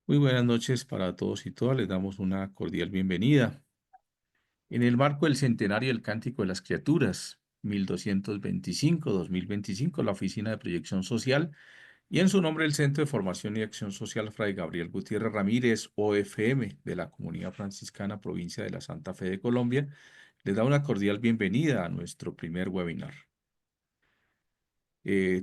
Muy buenas noches para todos y todas. Les damos una cordial bienvenida. En el marco del centenario del Cántico de las Criaturas, 1225-2025, la Oficina de Proyección Social y en su nombre el Centro de Formación y Acción Social Fray Gabriel Gutiérrez Ramírez, OFM, de la Comunidad Franciscana Provincia de la Santa Fe de Colombia, les da una cordial bienvenida a nuestro primer webinar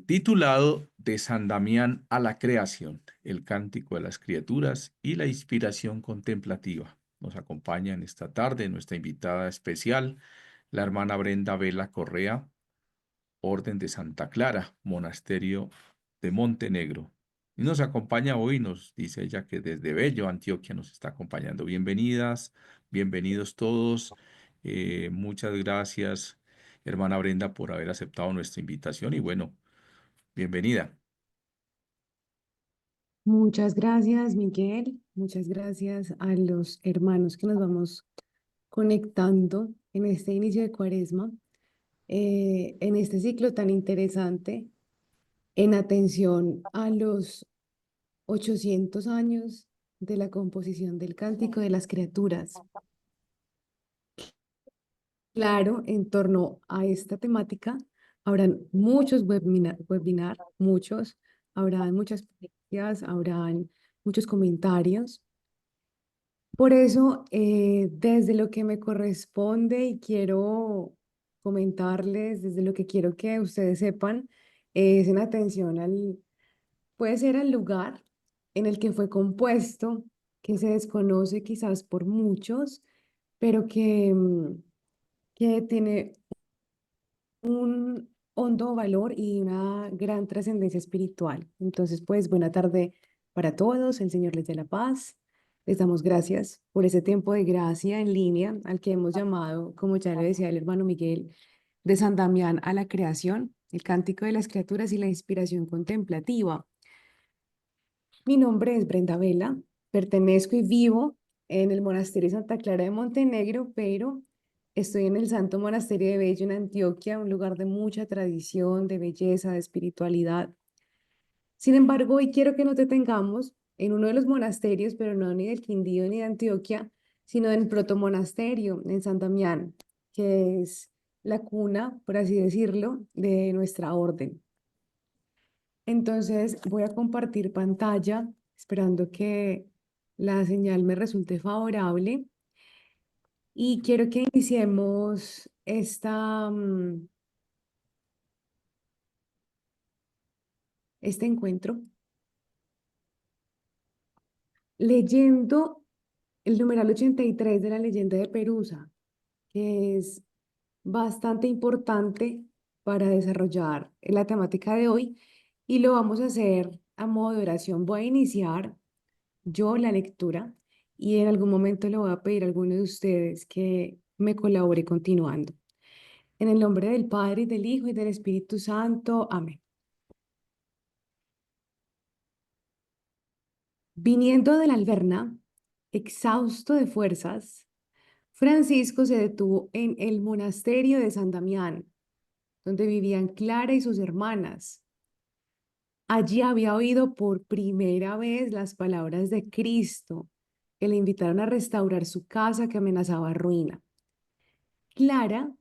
titulado De San Damián a la Creación, el Cántico de las Criaturas y la Inspiración Contemplativa. Nos acompaña en esta tarde nuestra invitada especial, la hermana Brenda Vela Correa, Orden de Santa Clara, Monasterio de Montenegro. Y nos acompaña hoy, nos dice ella que desde Bello, Antioquia, nos está acompañando. Bienvenidas, bienvenidos todos. Muchas gracias, hermana Brenda, por haber aceptado nuestra invitación y bueno, bienvenida. Muchas gracias, Miguel. Muchas gracias a los hermanos que nos vamos conectando en este inicio de Cuaresma, en este ciclo tan interesante, en atención a los 800 años de la composición del Cántico de las Criaturas. Claro, en torno a esta temática habrán muchos muchos, habrán muchas ponencias, habrán muchos comentarios. Por eso, desde lo que me corresponde y quiero comentarles, desde lo que quiero que ustedes sepan, es en atención puede ser al lugar en el que fue compuesto, que se desconoce quizás por muchos, pero que tiene un hondo valor y una gran trascendencia espiritual. Entonces, pues, buena tarde para todos. El Señor les dé la paz. Les damos gracias por ese tiempo de gracia en línea al que hemos llamado, como ya le decía el hermano Miguel, de San Damián a la creación, el cántico de las criaturas y la inspiración contemplativa. Mi nombre es Brenda Vela, pertenezco y vivo en el monasterio Santa Clara de Montenegro, pero estoy en el Santo Monasterio de Bello en Antioquia, un lugar de mucha tradición, de belleza, de espiritualidad. Sin embargo, hoy quiero que nos detengamos en uno de los monasterios, pero no ni del Quindío ni de Antioquia, sino del protomonasterio en San Damián, que es la cuna, por así decirlo, de nuestra orden. Entonces voy a compartir pantalla, esperando que la señal me resulte favorable. Y quiero que iniciemos este encuentro leyendo el numeral 83 de la leyenda de Perusa, que es bastante importante para desarrollar la temática de hoy. Y lo vamos a hacer a modo de oración. Voy a iniciar yo la lectura y en algún momento le voy a pedir a alguno de ustedes que me colabore continuando. En el nombre del Padre, y del Hijo, y del Espíritu Santo. Amén. Viniendo de la Alberna, exhausto de fuerzas, Francisco se detuvo en el monasterio de San Damián, donde vivían Clara y sus hermanas. Allí había oído por primera vez las palabras de Cristo, que le invitaron a restaurar su casa que amenazaba ruina. Clara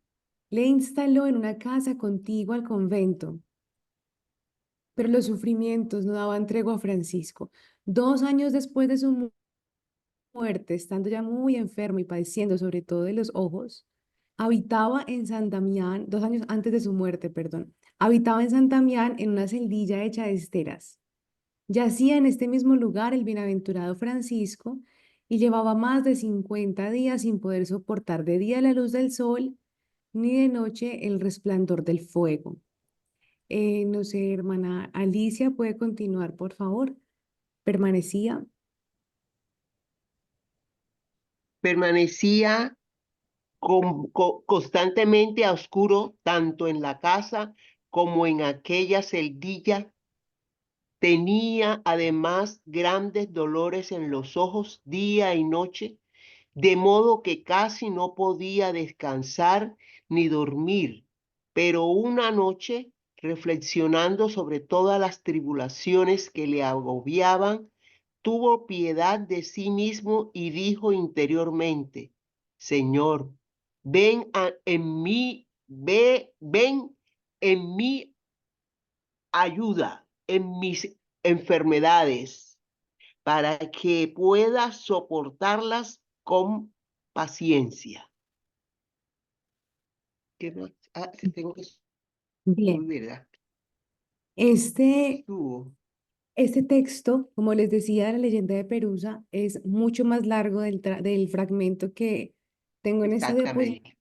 le instaló en una casa contigua al convento, pero los sufrimientos no daban tregua a Francisco. 2 años después de su muerte, estando ya muy enfermo y padeciendo sobre todo de los ojos, habitaba en San Damián, 2 años antes de su muerte, perdón, habitaba en San Damián en una celdilla hecha de esteras. Yacía en este mismo lugar el bienaventurado Francisco y llevaba más de 50 días sin poder soportar de día la luz del sol ni de noche el resplandor del fuego. No sé, hermana Alicia, ¿puede continuar, por favor? Permanecía. Permanecía constantemente a oscuro, tanto en la casa como en aquella celdilla. Tenía además grandes dolores en los ojos día y noche, de modo que casi no podía descansar ni dormir. Pero una noche, reflexionando sobre todas las tribulaciones que le agobiaban, tuvo piedad de sí mismo y dijo interiormente, Señor, ven en mi ayuda, en mis enfermedades, para que pueda soportarlas con paciencia. ¿Qué más? Ah, tengo que Bien, subir, ¿verdad? este, Subo. este texto, como les decía, de la leyenda de Perusa, es mucho más largo del fragmento que tengo en esta diapositiva, Exactamente.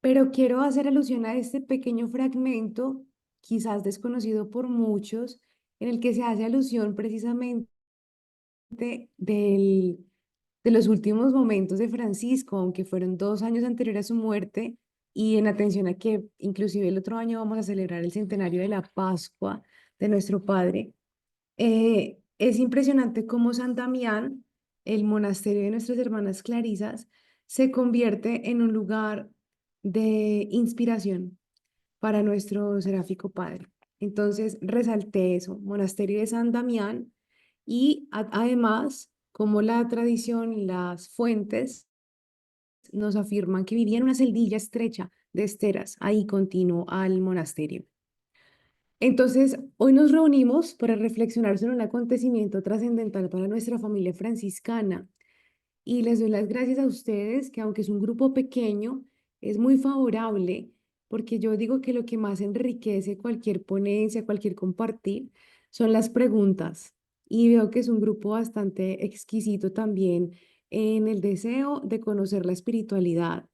pero quiero hacer alusión a este pequeño fragmento, quizás desconocido por muchos, en el que se hace alusión precisamente del, de los últimos momentos de Francisco, aunque fueron 2 años anteriores a su muerte, y en atención a que inclusive el otro año vamos a celebrar el centenario de la Pascua de nuestro Padre. Es impresionante cómo San Damián, el monasterio de nuestras hermanas Clarisas, se convierte en un lugar de inspiración para nuestro seráfico Padre. Entonces, resalté eso, monasterio de San Damián, y además, como la tradición y las fuentes nos afirman que vivía en una celdilla estrecha de esteras, ahí continuo al monasterio. Entonces, hoy nos reunimos para reflexionar sobre un acontecimiento trascendental para nuestra familia franciscana, y les doy las gracias a ustedes, que aunque es un grupo pequeño, es muy favorable, porque yo digo que lo que más enriquece cualquier ponencia, cualquier compartir, son las preguntas. Y veo que es un grupo bastante exquisito también en el deseo de conocer la espiritualidad.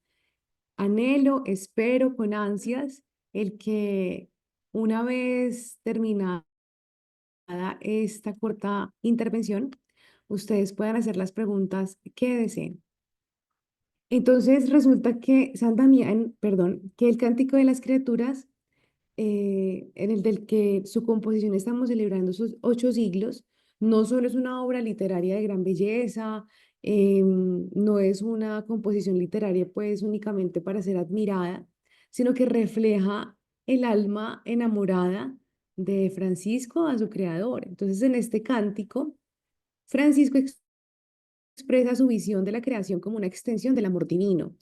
Anhelo, espero con ansias el que una vez terminada esta corta intervención, ustedes puedan hacer las preguntas que deseen. Entonces resulta que San Damián, perdón, que el Cántico de las Criaturas, en el del que su composición estamos celebrando sus 8 siglos, no solo es una obra literaria de gran belleza, no es una composición literaria pues únicamente para ser admirada, sino que refleja el alma enamorada de Francisco a su creador. Entonces, en este cántico, Francisco expresa su visión de la creación como una extensión del amor divino.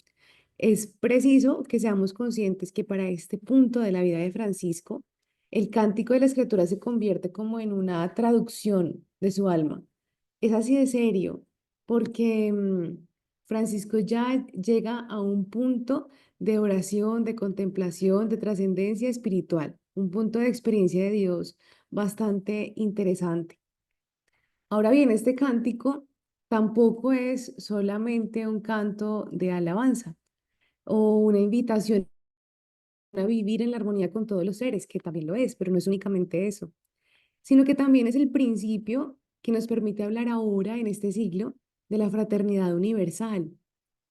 Es preciso que seamos conscientes que para este punto de la vida de Francisco, el cántico de la escritura se convierte como en una traducción de su alma. Es así de serio, porque Francisco ya llega a un punto de oración, de contemplación, de trascendencia espiritual, un punto de experiencia de Dios bastante interesante. Ahora bien, este cántico tampoco es solamente un canto de alabanza o una invitación a vivir en la armonía con todos los seres, que también lo es, pero no es únicamente eso, sino que también es el principio que nos permite hablar ahora, en este siglo, de la fraternidad universal.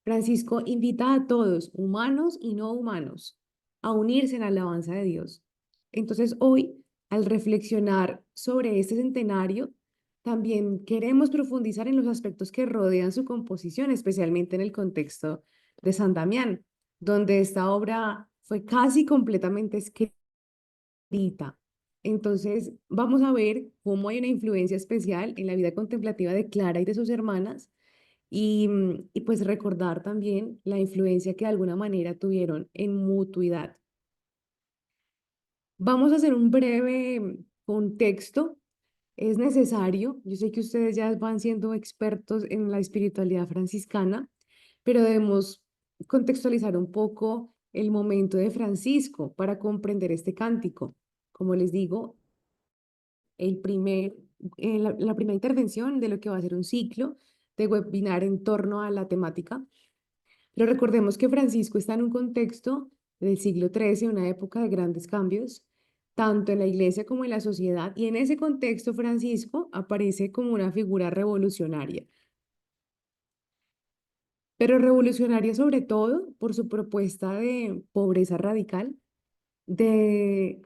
Francisco invita a todos, humanos y no humanos, a unirse en la alabanza de Dios. Entonces, hoy, al reflexionar sobre este centenario, también queremos profundizar en los aspectos que rodean su composición, especialmente en el contexto de San Damián, donde esta obra fue casi completamente escrita. Entonces, vamos a ver cómo hay una influencia especial en la vida contemplativa de Clara y de sus hermanas, y pues recordar también la influencia que de alguna manera tuvieron en mutuidad. Vamos a hacer un breve contexto. Es necesario, yo sé que ustedes ya van siendo expertos en la espiritualidad franciscana, pero debemos contextualizar un poco el momento de Francisco para comprender este cántico. Como les digo, el primer, la primera intervención de lo que va a ser un ciclo de webinar en torno a la temática. Pero recordemos que Francisco está en un contexto del siglo XIII, una época de grandes cambios, tanto en la iglesia como en la sociedad, y en ese contexto Francisco aparece como una figura revolucionaria, pero revolucionaria sobre todo por su propuesta de pobreza radical, de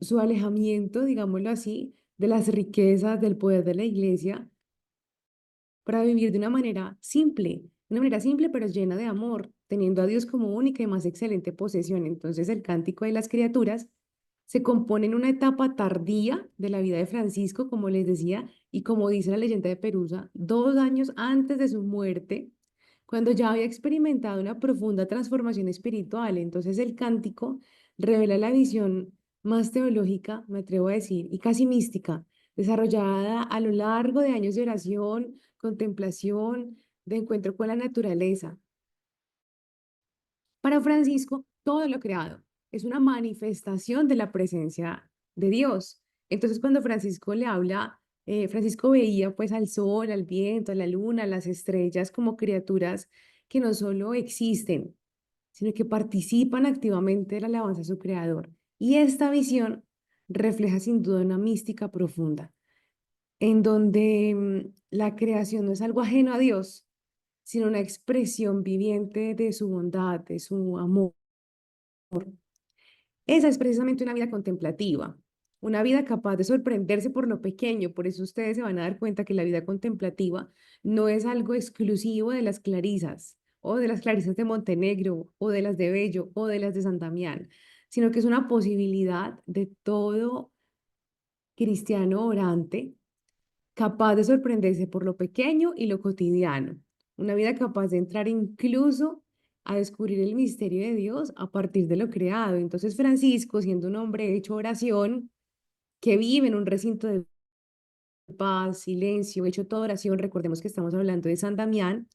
su alejamiento, digámoslo así, de las riquezas, del poder de la iglesia, para vivir de una manera simple pero llena de amor, teniendo a Dios como única y más excelente posesión. Entonces el cántico de las criaturas se compone en una etapa tardía de la vida de Francisco, como les decía, y como dice la leyenda de Perusa, 2 años antes de su muerte, cuando ya había experimentado una profunda transformación espiritual. Entonces el cántico revela la visión más teológica, me atrevo a decir, y casi mística, desarrollada a lo largo de años de oración, contemplación, de encuentro con la naturaleza. Para Francisco, todo lo creado es una manifestación de la presencia de Dios. Entonces, cuando Francisco le habla, Francisco veía pues al sol, al viento, a la luna, a las estrellas como criaturas que no solo existen, sino que participan activamente de la alabanza a su creador. Y esta visión refleja sin duda una mística profunda, en donde la creación no es algo ajeno a Dios, sino una expresión viviente de su bondad, de su amor. Esa es precisamente una vida contemplativa, una vida capaz de sorprenderse por lo pequeño. Por eso ustedes se van a dar cuenta que la vida contemplativa no es algo exclusivo de las clarisas o de las clarisas de Montenegro o de las de Bello o de las de San Damián, sino que es una posibilidad de todo cristiano orante capaz de sorprenderse por lo pequeño y lo cotidiano, una vida capaz de entrar incluso a descubrir el misterio de Dios a partir de lo creado. Entonces Francisco, siendo un hombre hecho oración, que vive en un recinto de paz, silencio, hecho toda oración, recordemos que estamos hablando de San Damián,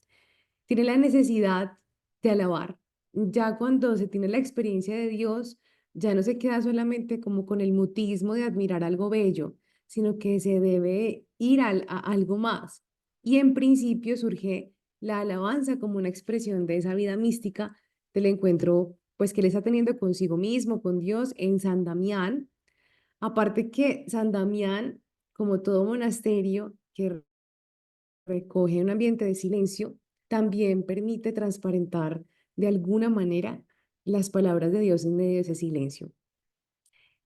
tiene la necesidad de alabar. Ya cuando se tiene la experiencia de Dios, ya no se queda solamente como con el mutismo de admirar algo bello, sino que se debe ir a algo más. Y en principio surge la alabanza como una expresión de esa vida mística del encuentro pues que él está teniendo consigo mismo, con Dios en San Damián. Aparte que San Damián, como todo monasterio que recoge un ambiente de silencio, también permite transparentar de alguna manera las palabras de Dios en medio de ese silencio.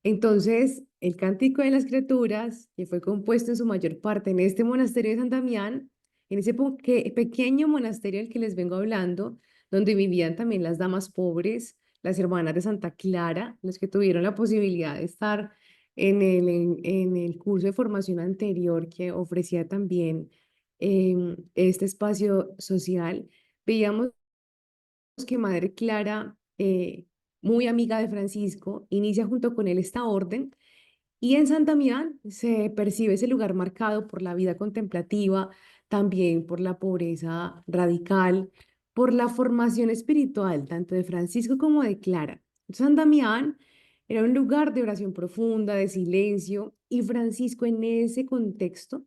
Entonces, el Cántico de las Criaturas, que fue compuesto en su mayor parte en este monasterio de San Damián, en ese pequeño monasterio del que les vengo hablando, donde vivían también las damas pobres, las hermanas de Santa Clara, los que tuvieron la posibilidad de estar en el curso de formación anterior que ofrecía también este espacio social, veíamos que Madre Clara, muy amiga de Francisco, inicia junto con él esta orden y en San Damián se percibe ese lugar marcado por la vida contemplativa, también por la pobreza radical, por la formación espiritual, tanto de Francisco como de Clara. San Damián era un lugar de oración profunda, de silencio, y Francisco en ese contexto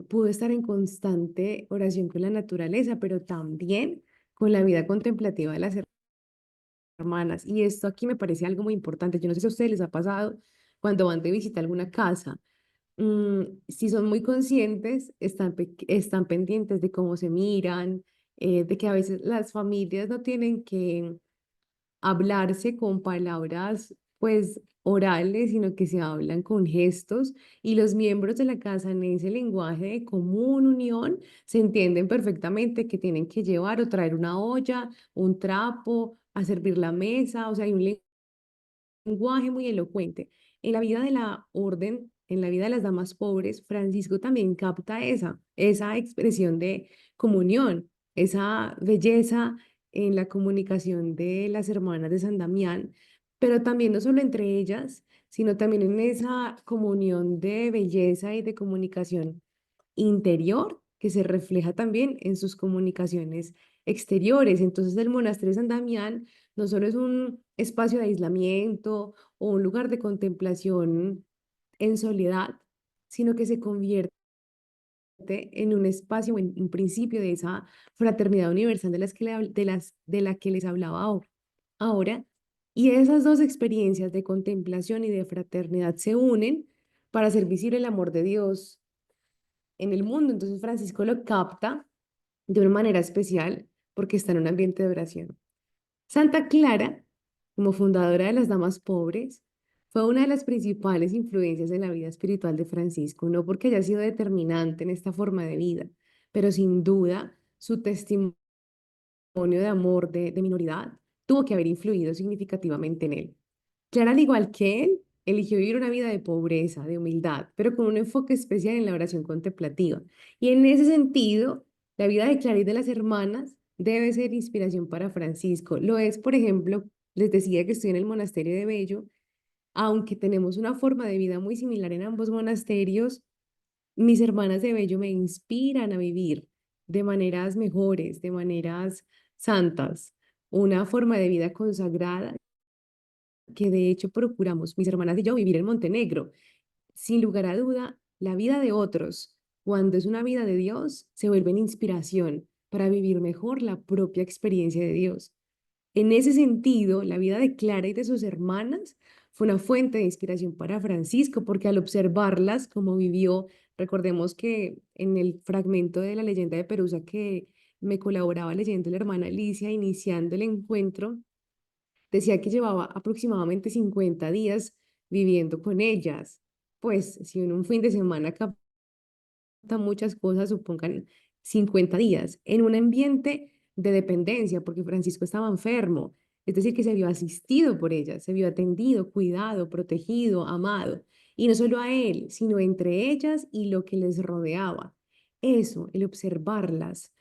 pudo estar en constante oración con la naturaleza, pero también con la vida contemplativa de las hermanas. Y esto aquí me parece algo muy importante. Yo no sé si a ustedes les ha pasado cuando van de visita a alguna casa. Si son muy conscientes, están pendientes de cómo se miran, de que a veces las familias no tienen que hablarse con palabras, pues, orales, sino que se hablan con gestos y los miembros de la casa en ese lenguaje de común unión se entienden perfectamente que tienen que llevar o traer una olla, un trapo, a servir la mesa, o sea, hay un lenguaje muy elocuente. En la vida de la orden, en la vida de las damas pobres, Francisco también capta esa expresión de comunión, esa belleza en la comunicación de las hermanas de San Damián, pero también no solo entre ellas, sino también en esa comunión de belleza y de comunicación interior que se refleja también en sus comunicaciones exteriores. Entonces, el monasterio de San Damián no solo es un espacio de aislamiento o un lugar de contemplación en soledad, sino que se convierte en un espacio, en un principio de esa fraternidad universal de la que les hablaba ahora. Y esas dos experiencias de contemplación y de fraternidad se unen para hacer visible el amor de Dios en el mundo. Entonces Francisco lo capta de una manera especial porque está en un ambiente de oración. Santa Clara, como fundadora de las Damas Pobres, fue una de las principales influencias en la vida espiritual de Francisco, no porque haya sido determinante en esta forma de vida, pero sin duda su testimonio de amor, de minoridad, tuvo que haber influido significativamente en él. Clara, al igual que él, eligió vivir una vida de pobreza, de humildad, pero con un enfoque especial en la oración contemplativa. Y en ese sentido, la vida de Clara y de las hermanas debe ser inspiración para Francisco. Lo es, por ejemplo, les decía que estoy en el monasterio de Bello, aunque tenemos una forma de vida muy similar en ambos monasterios, mis hermanas de Bello me inspiran a vivir de maneras mejores, de maneras santas, una forma de vida consagrada que de hecho procuramos, mis hermanas y yo, vivir en Montenegro. Sin lugar a duda, la vida de otros, cuando es una vida de Dios, se vuelve en inspiración para vivir mejor la propia experiencia de Dios. En ese sentido, la vida de Clara y de sus hermanas fue una fuente de inspiración para Francisco, porque al observarlas, como vivió, recordemos que en el fragmento de la leyenda de Perusa que me colaboraba leyendo la hermana Alicia, iniciando el encuentro, decía que llevaba aproximadamente 50 días viviendo con ellas. Pues si en un fin de semana capta muchas cosas, supongan 50 días, en un ambiente de dependencia, porque Francisco estaba enfermo, es decir, que se vio asistido por ellas, se vio atendido, cuidado, protegido, amado, y no solo a él, sino entre ellas y lo que les rodeaba. Eso, el observarlas,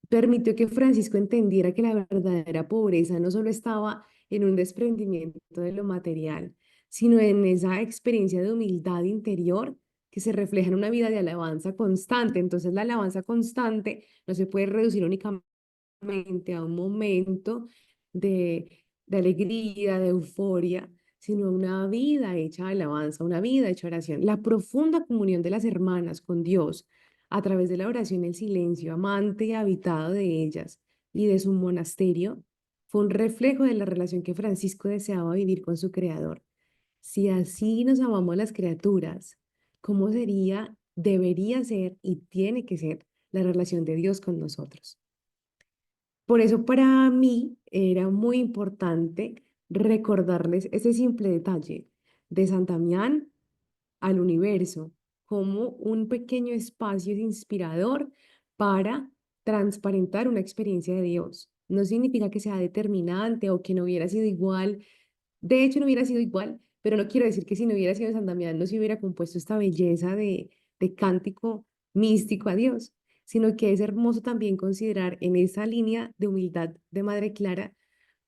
permitió que Francisco entendiera que la verdadera pobreza no solo estaba en un desprendimiento de lo material, sino en esa experiencia de humildad interior que se refleja en una vida de alabanza constante. Entonces, la alabanza constante no se puede reducir únicamente a un momento de alegría, de euforia, sino una vida hecha de alabanza, una vida hecha de oración. La profunda comunión de las hermanas con Dios a través de la oración y el silencio amante y habitado de ellas y de su monasterio fue un reflejo de la relación que Francisco deseaba vivir con su Creador. Si así nos amamos las criaturas, ¿cómo sería, debería ser y tiene que ser la relación de Dios con nosotros? Por eso para mí era muy importante recordarles ese simple detalle de San Damián al universo como un pequeño espacio inspirador para transparentar una experiencia de Dios. No significa que sea determinante o que no hubiera sido igual. De hecho, no hubiera sido igual, pero no quiero decir que si no hubiera sido San Damián no se hubiera compuesto esta belleza de cántico místico a Dios, sino que es hermoso también considerar en esa línea de humildad de Madre Clara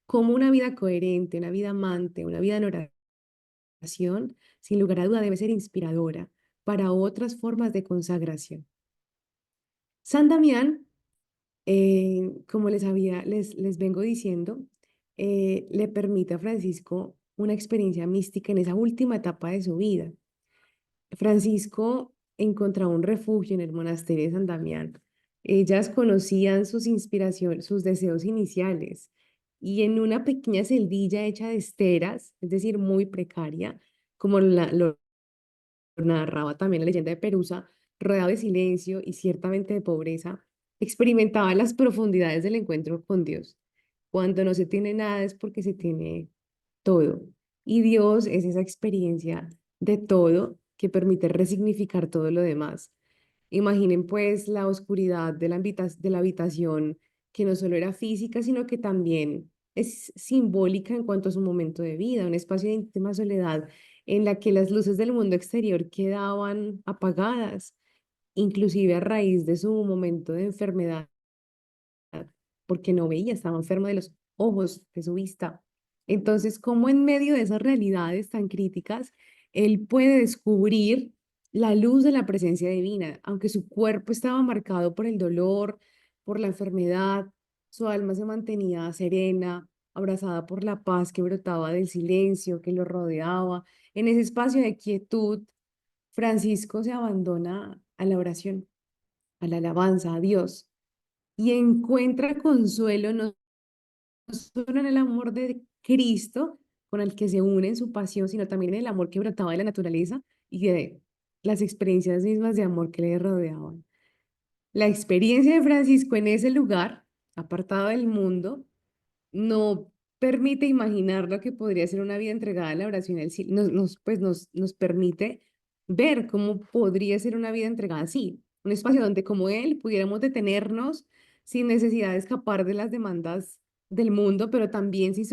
como una vida coherente, una vida amante, una vida en oración, sin lugar a duda debe ser inspiradora para otras formas de consagración. San Damián, como les vengo diciendo, le permite a Francisco una experiencia mística en esa última etapa de su vida. Francisco encontraba un refugio en el monasterio de San Damián. Ellas conocían sus inspiraciones, sus deseos iniciales, y en una pequeña celdilla hecha de esteras, es decir, muy precaria, como lo narraba también la leyenda de Perusa, rodeado de silencio y ciertamente de pobreza, experimentaba las profundidades del encuentro con Dios. Cuando no se tiene nada es porque se tiene todo. Y Dios es esa experiencia de todo que permite resignificar todo lo demás. Imaginen pues la oscuridad de de la habitación, que no solo era física, sino que también es simbólica en cuanto a su momento de vida, un espacio de íntima soledad en la que las luces del mundo exterior quedaban apagadas, inclusive a raíz de su momento de enfermedad porque no veía, estaba enfermo de los ojos, de su vista. Entonces, ¿cómo en medio de esas realidades tan críticas, él puede descubrir la luz de la presencia divina? Aunque su cuerpo estaba marcado por el dolor, por la enfermedad, su alma se mantenía serena, abrazada por la paz que brotaba del silencio que lo rodeaba. En ese espacio de quietud, Francisco se abandona a la oración, a la alabanza, a Dios, y encuentra consuelo no solo en el amor de Cristo, con el que se une en su pasión, sino también en el amor que brotaba de la naturaleza y de las experiencias mismas de amor que le rodeaban. La experiencia de Francisco en ese lugar, apartado del mundo, no permite imaginar lo que podría ser una vida entregada a la oración. Nos permite ver cómo podría ser una vida entregada así. Un espacio donde como él pudiéramos detenernos sin necesidad de escapar de las demandas del mundo, pero también sin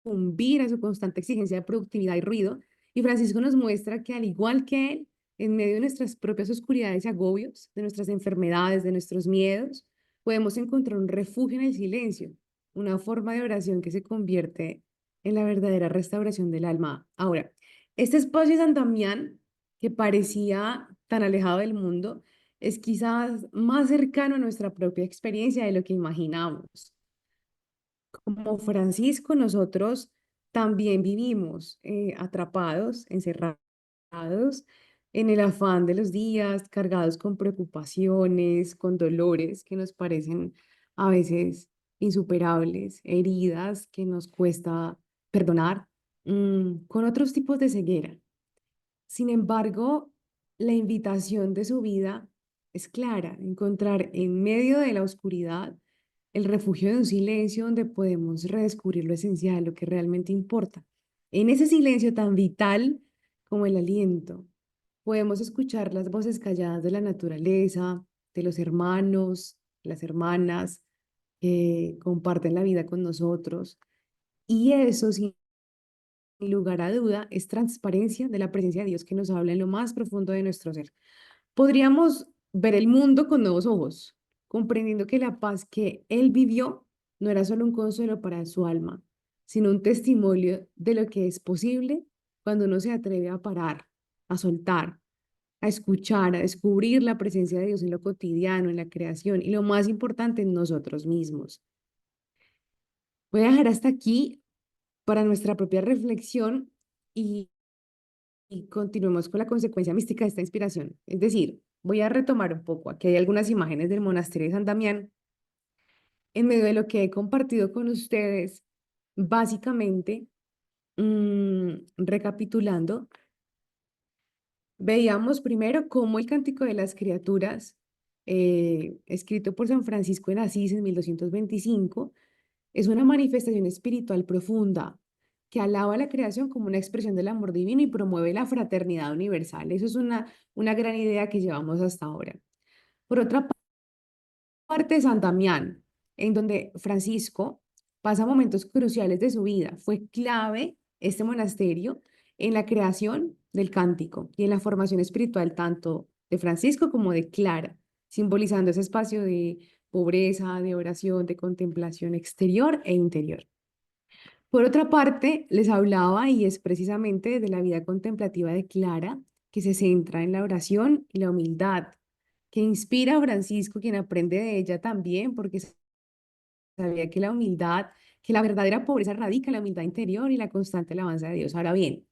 sucumbir a su constante exigencia de productividad y ruido. Y Francisco nos muestra que al igual que él, en medio de nuestras propias oscuridades y agobios, de nuestras enfermedades, de nuestros miedos, podemos encontrar un refugio en el silencio, una forma de oración que se convierte en la verdadera restauración del alma. Ahora, este espacio de San Damián, que parecía tan alejado del mundo, es quizás más cercano a nuestra propia experiencia de lo que imaginamos. Como Francisco, nosotros también vivimos atrapados, encerrados en el afán de los días, cargados con preocupaciones, con dolores que nos parecen a veces insuperables, heridas que nos cuesta perdonar, con otros tipos de ceguera. Sin embargo, la invitación de su vida es clara, encontrar en medio de la oscuridad el refugio de un silencio donde podemos redescubrir lo esencial, lo que realmente importa. En ese silencio tan vital como el aliento, podemos escuchar las voces calladas de la naturaleza, de los hermanos, las hermanas que comparten la vida con nosotros. Y eso, sin lugar a duda, es transparencia de la presencia de Dios que nos habla en lo más profundo de nuestro ser. Podríamos ver el mundo con nuevos ojos, comprendiendo que la paz que él vivió no era solo un consuelo para su alma, sino un testimonio de lo que es posible cuando uno se atreve a parar, a soltar, a escuchar, a descubrir la presencia de Dios en lo cotidiano, en la creación y lo más importante, en nosotros mismos. Voy a dejar hasta aquí para nuestra propia reflexión y continuemos con la consecuencia mística de esta inspiración. Es decir, voy a retomar un poco. Aquí hay algunas imágenes del monasterio de San Damián. En medio de lo que he compartido con ustedes, básicamente, recapitulando, veíamos primero cómo el Cántico de las Criaturas, escrito por San Francisco de Asís en 1225, es una manifestación espiritual profunda que alaba la creación como una expresión del amor divino y promueve la fraternidad universal. Eso es una gran idea que llevamos hasta ahora. Por otra parte, de San Damián, en donde Francisco pasa momentos cruciales de su vida. Fue clave este monasterio en la creación del cántico y en la formación espiritual tanto de Francisco como de Clara, simbolizando ese espacio de pobreza, de oración, de contemplación exterior e interior. Por otra parte, les hablaba y es precisamente de la vida contemplativa de Clara, que se centra en la oración y la humildad, que inspira a Francisco, quien aprende de ella también, porque sabía que la humildad, que la verdadera pobreza radica en la humildad interior y la constante alabanza de Dios. Ahora bien,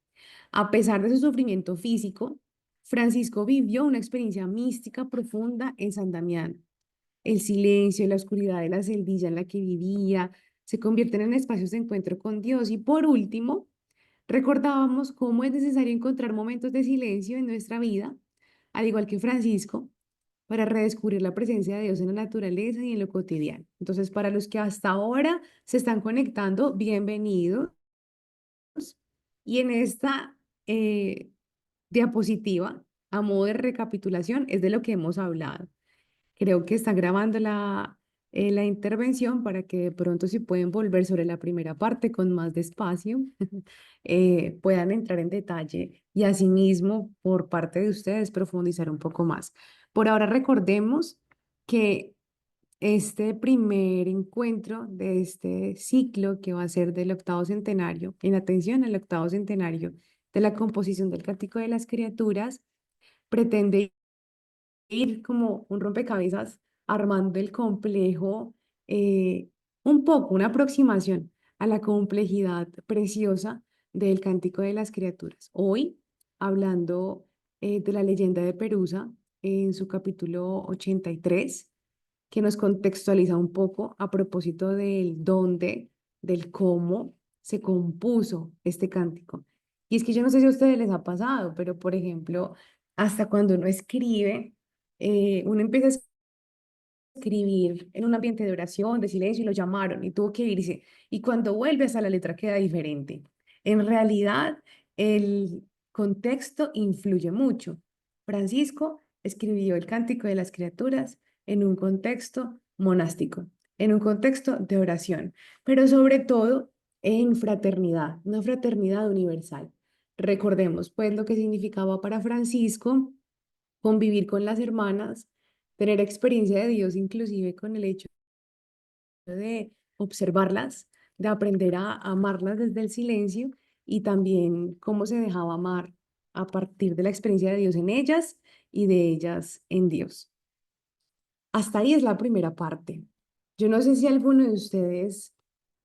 a pesar de su sufrimiento físico, Francisco vivió una experiencia mística profunda en San Damián. El silencio y la oscuridad de la celdilla en la que vivía se convierten en espacios de encuentro con Dios. Y por último, recordábamos cómo es necesario encontrar momentos de silencio en nuestra vida, al igual que Francisco, para redescubrir la presencia de Dios en la naturaleza y en lo cotidiano. Entonces, para los que hasta ahora se están conectando, bienvenidos. Y en esta diapositiva, a modo de recapitulación, es de lo que hemos hablado. Creo que están grabando la intervención para que de pronto, si pueden volver sobre la primera parte con más despacio, puedan entrar en detalle y asimismo, por parte de ustedes, profundizar un poco más. Por ahora, recordemos que este primer encuentro de este ciclo que va a ser del octavo centenario, en atención al octavo centenario de la composición del Cántico de las Criaturas, pretende ir como un rompecabezas armando el complejo, un poco, una aproximación a la complejidad preciosa del Cántico de las Criaturas. Hoy, hablando de la leyenda de Perusa, en su capítulo 83, que nos contextualiza un poco a propósito del dónde, del cómo se compuso este cántico. Y es que yo no sé si a ustedes les ha pasado, pero por ejemplo, hasta cuando uno escribe, uno empieza a escribir en un ambiente de oración, de silencio, y lo llamaron y tuvo que irse. Y cuando vuelve hasta la letra queda diferente. En realidad, el contexto influye mucho. Francisco escribió el Cántico de las Criaturas en un contexto monástico, en un contexto de oración, pero sobre todo en fraternidad, una fraternidad universal. Recordemos pues lo que significaba para Francisco convivir con las hermanas, tener experiencia de Dios inclusive con el hecho de observarlas, de aprender a amarlas desde el silencio y también cómo se dejaba amar a partir de la experiencia de Dios en ellas y de ellas en Dios. Hasta ahí es la primera parte. Yo no sé si alguno de ustedes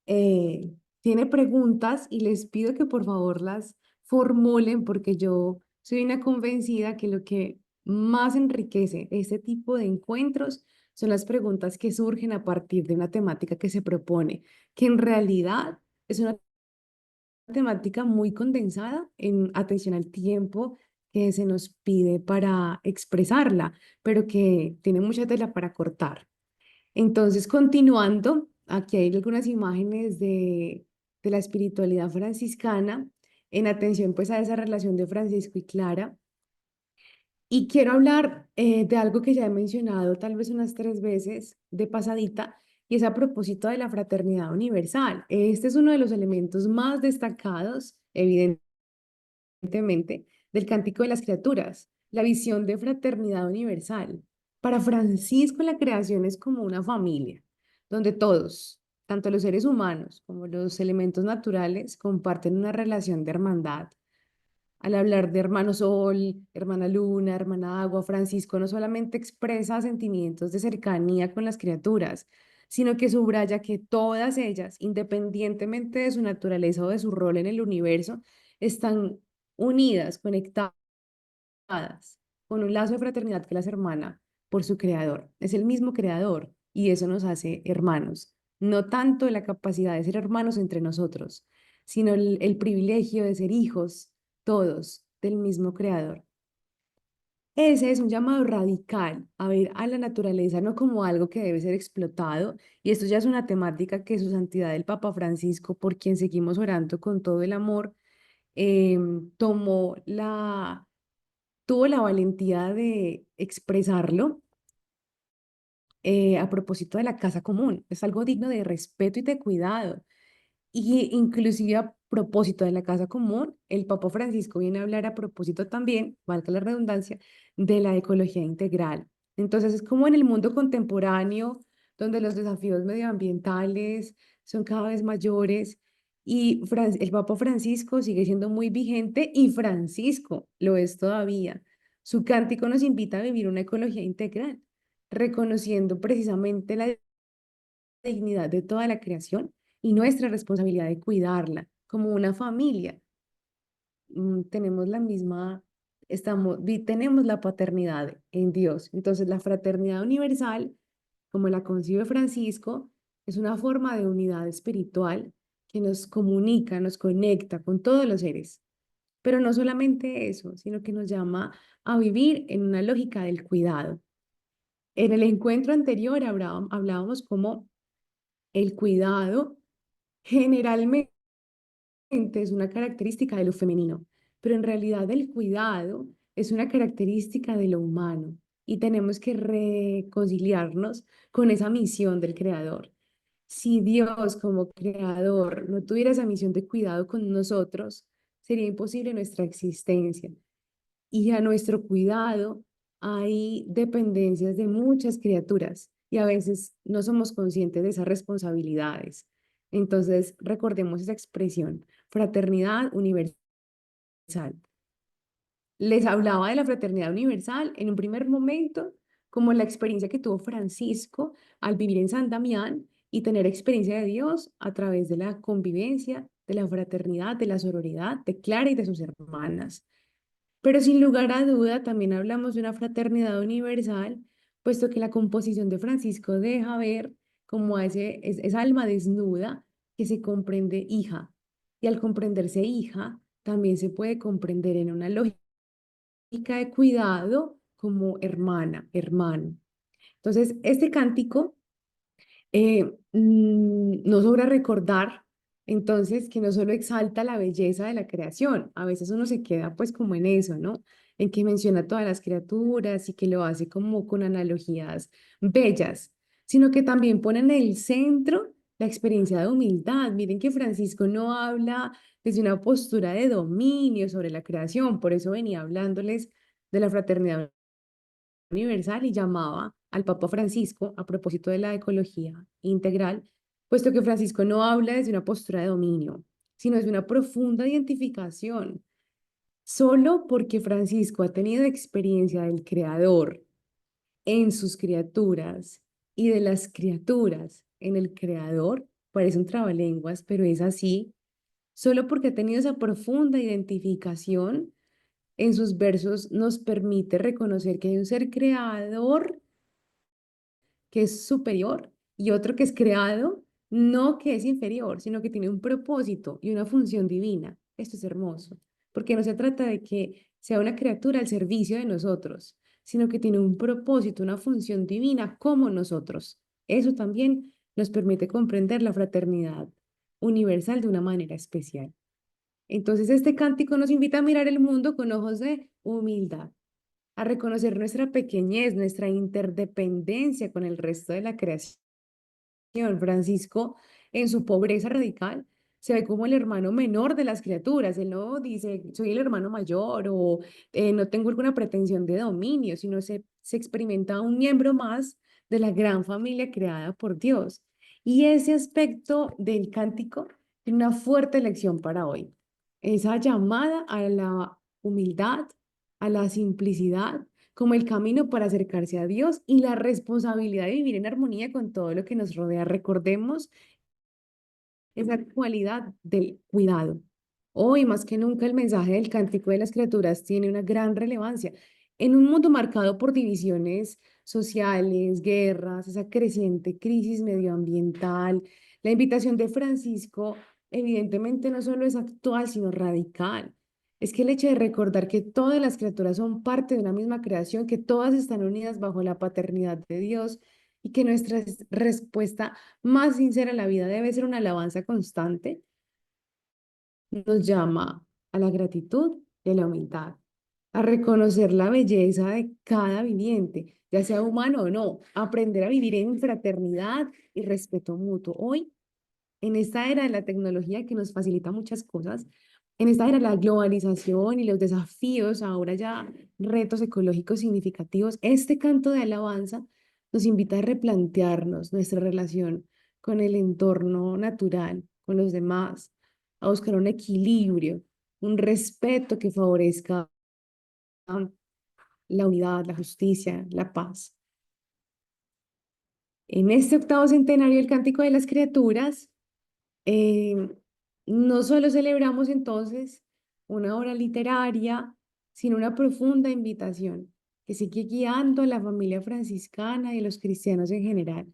tiene preguntas y les pido que por favor las formulen porque yo soy una convencida que lo que más enriquece este tipo de encuentros son las preguntas que surgen a partir de una temática que se propone, que en realidad es una temática muy condensada en atención al tiempo que se nos pide para expresarla, pero que tiene mucha tela para cortar. Entonces, continuando, aquí hay algunas imágenes de la espiritualidad franciscana en atención pues a esa relación de Francisco y Clara. Y quiero hablar de algo que ya he mencionado tal vez unas 3 veces de pasadita, y es a propósito de la fraternidad universal. Este es uno de los elementos más destacados, evidentemente, del Cántico de las Criaturas, la visión de fraternidad universal. Para Francisco, la creación es como una familia, donde todos, tanto los seres humanos como los elementos naturales, comparten una relación de hermandad. Al hablar de hermano Sol, hermana Luna, hermana Agua, Francisco no solamente expresa sentimientos de cercanía con las criaturas, sino que subraya que todas ellas, independientemente de su naturaleza o de su rol en el universo, están unidas, conectadas con un lazo de fraternidad que las hermana por su creador. Es el mismo creador y eso nos hace hermanos. No tanto la capacidad de ser hermanos entre nosotros, sino el privilegio de ser hijos todos del mismo creador. Ese es un llamado radical a ver a la naturaleza no como algo que debe ser explotado, y esto ya es una temática que su santidad el Papa Francisco, por quien seguimos orando con todo el amor, tomó tuvo la valentía de expresarlo a propósito de la casa común. Es algo digno de respeto y de cuidado. Y inclusive a propósito de la casa común, el Papa Francisco viene a hablar a propósito también, valga la redundancia, de la ecología integral. Entonces es como en el mundo contemporáneo, donde los desafíos medioambientales son cada vez mayores y el Papa Francisco sigue siendo muy vigente y Francisco lo es todavía. Su cántico nos invita a vivir una ecología integral, reconociendo precisamente la dignidad de toda la creación y nuestra responsabilidad de cuidarla como una familia. Tenemos la misma, tenemos la paternidad en Dios. Entonces, la fraternidad universal, como la concibe Francisco, es una forma de unidad espiritual que nos comunica, nos conecta con todos los seres. Pero no solamente eso, sino que nos llama a vivir en una lógica del cuidado. En el encuentro anterior hablábamos como el cuidado generalmente es una característica de lo femenino, pero en realidad el cuidado es una característica de lo humano y tenemos que reconciliarnos con esa misión del creador. Si Dios como creador no tuviera esa misión de cuidado con nosotros, sería imposible nuestra existencia. Y a nuestro cuidado hay dependencias de muchas criaturas y a veces no somos conscientes de esas responsabilidades. Entonces, recordemos esa expresión, fraternidad universal. Les hablaba de la fraternidad universal en un primer momento, como la experiencia que tuvo Francisco al vivir en San Damián y tener experiencia de Dios a través de la convivencia, de la fraternidad, de la sororidad, de Clara y de sus hermanas. Pero sin lugar a duda también hablamos de una fraternidad universal, puesto que la composición de Francisco deja ver como a esa alma desnuda que se comprende hija. Y al comprenderse hija, también se puede comprender en una lógica de cuidado como hermana, hermano. Entonces, este cántico nos sobra recordar entonces que no solo exalta la belleza de la creación, a veces uno se queda pues como en eso, ¿no? En que menciona todas las criaturas y que lo hace como con analogías bellas, sino que también pone en el centro la experiencia de humildad. Miren que Francisco no habla desde una postura de dominio sobre la creación, por eso venía hablándoles de la fraternidad universal y llamaba al Papa Francisco a propósito de la ecología integral, puesto que Francisco no habla desde una postura de dominio, sino desde una profunda identificación. Solo porque Francisco ha tenido experiencia del Creador en sus criaturas y de las criaturas en el Creador, parece un trabalenguas, pero es así, solo porque ha tenido esa profunda identificación en sus versos nos permite reconocer que hay un ser creador que es superior y otro que es creado, no que es inferior, sino que tiene un propósito y una función divina. Esto es hermoso, porque no se trata de que sea una criatura al servicio de nosotros, sino que tiene un propósito, una función divina como nosotros. Eso también nos permite comprender la fraternidad universal de una manera especial. Entonces, este cántico nos invita a mirar el mundo con ojos de humildad, a reconocer nuestra pequeñez, nuestra interdependencia con el resto de la creación. Francisco, en su pobreza radical, se ve como el hermano menor de las criaturas. Él no dice, soy el hermano mayor o no tengo alguna pretensión de dominio, sino se experimenta un miembro más de la gran familia creada por Dios. Y ese aspecto del cántico tiene una fuerte lección para hoy. Esa llamada a la humildad, a la simplicidad, como el camino para acercarse a Dios y la responsabilidad de vivir en armonía con todo lo que nos rodea. Recordemos esa cualidad del cuidado. Hoy más que nunca el mensaje del Cántico de las Criaturas tiene una gran relevancia. En un mundo marcado por divisiones sociales, guerras, esa creciente crisis medioambiental, la invitación de Francisco evidentemente no solo es actual, sino radical. Es que el hecho de recordar que todas las criaturas son parte de una misma creación, que todas están unidas bajo la paternidad de Dios y que nuestra respuesta más sincera a la vida debe ser una alabanza constante, nos llama a la gratitud y a la humildad, a reconocer la belleza de cada viviente, ya sea humano o no, aprender a vivir en fraternidad y respeto mutuo. Hoy, en esta era de la tecnología que nos facilita muchas cosas, en esta era de la globalización y los desafíos, ahora ya retos ecológicos significativos, este canto de alabanza nos invita a replantearnos nuestra relación con el entorno natural, con los demás, a buscar un equilibrio, un respeto que favorezca la unidad, la justicia, la paz. En este octavo centenario del Cántico de las Criaturas, Eh, no solo celebramos entonces una obra literaria, sino una profunda invitación que sigue guiando a la familia franciscana y a los cristianos en general.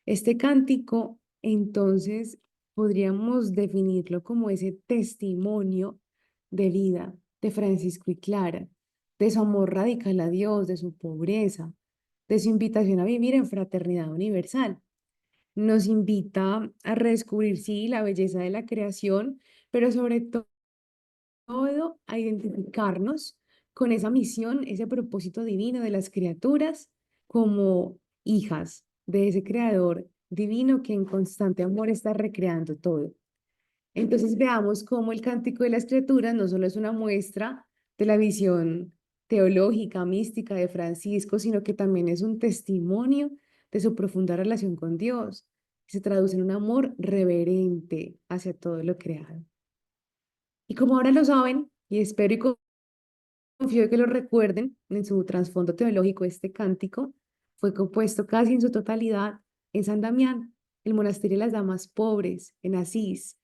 Este cántico, entonces, podríamos definirlo como ese testimonio de vida de Francisco y Clara, de su amor radical a Dios, de su pobreza, de su invitación a vivir en fraternidad universal. Nos invita a redescubrir, sí, la belleza de la creación, pero sobre todo a identificarnos con esa misión, ese propósito divino de las criaturas como hijas de ese creador divino que en constante amor está recreando todo. Entonces veamos cómo el Cántico de las Criaturas no solo es una muestra de la visión teológica, mística de Francisco, sino que también es un testimonio de su profunda relación con Dios. Se traduce en un amor reverente hacia todo lo creado. Y como ahora lo saben, y espero y confío que lo recuerden, en su trasfondo teológico, este cántico fue compuesto casi en su totalidad en San Damián, el monasterio de las Damas Pobres, en Asís,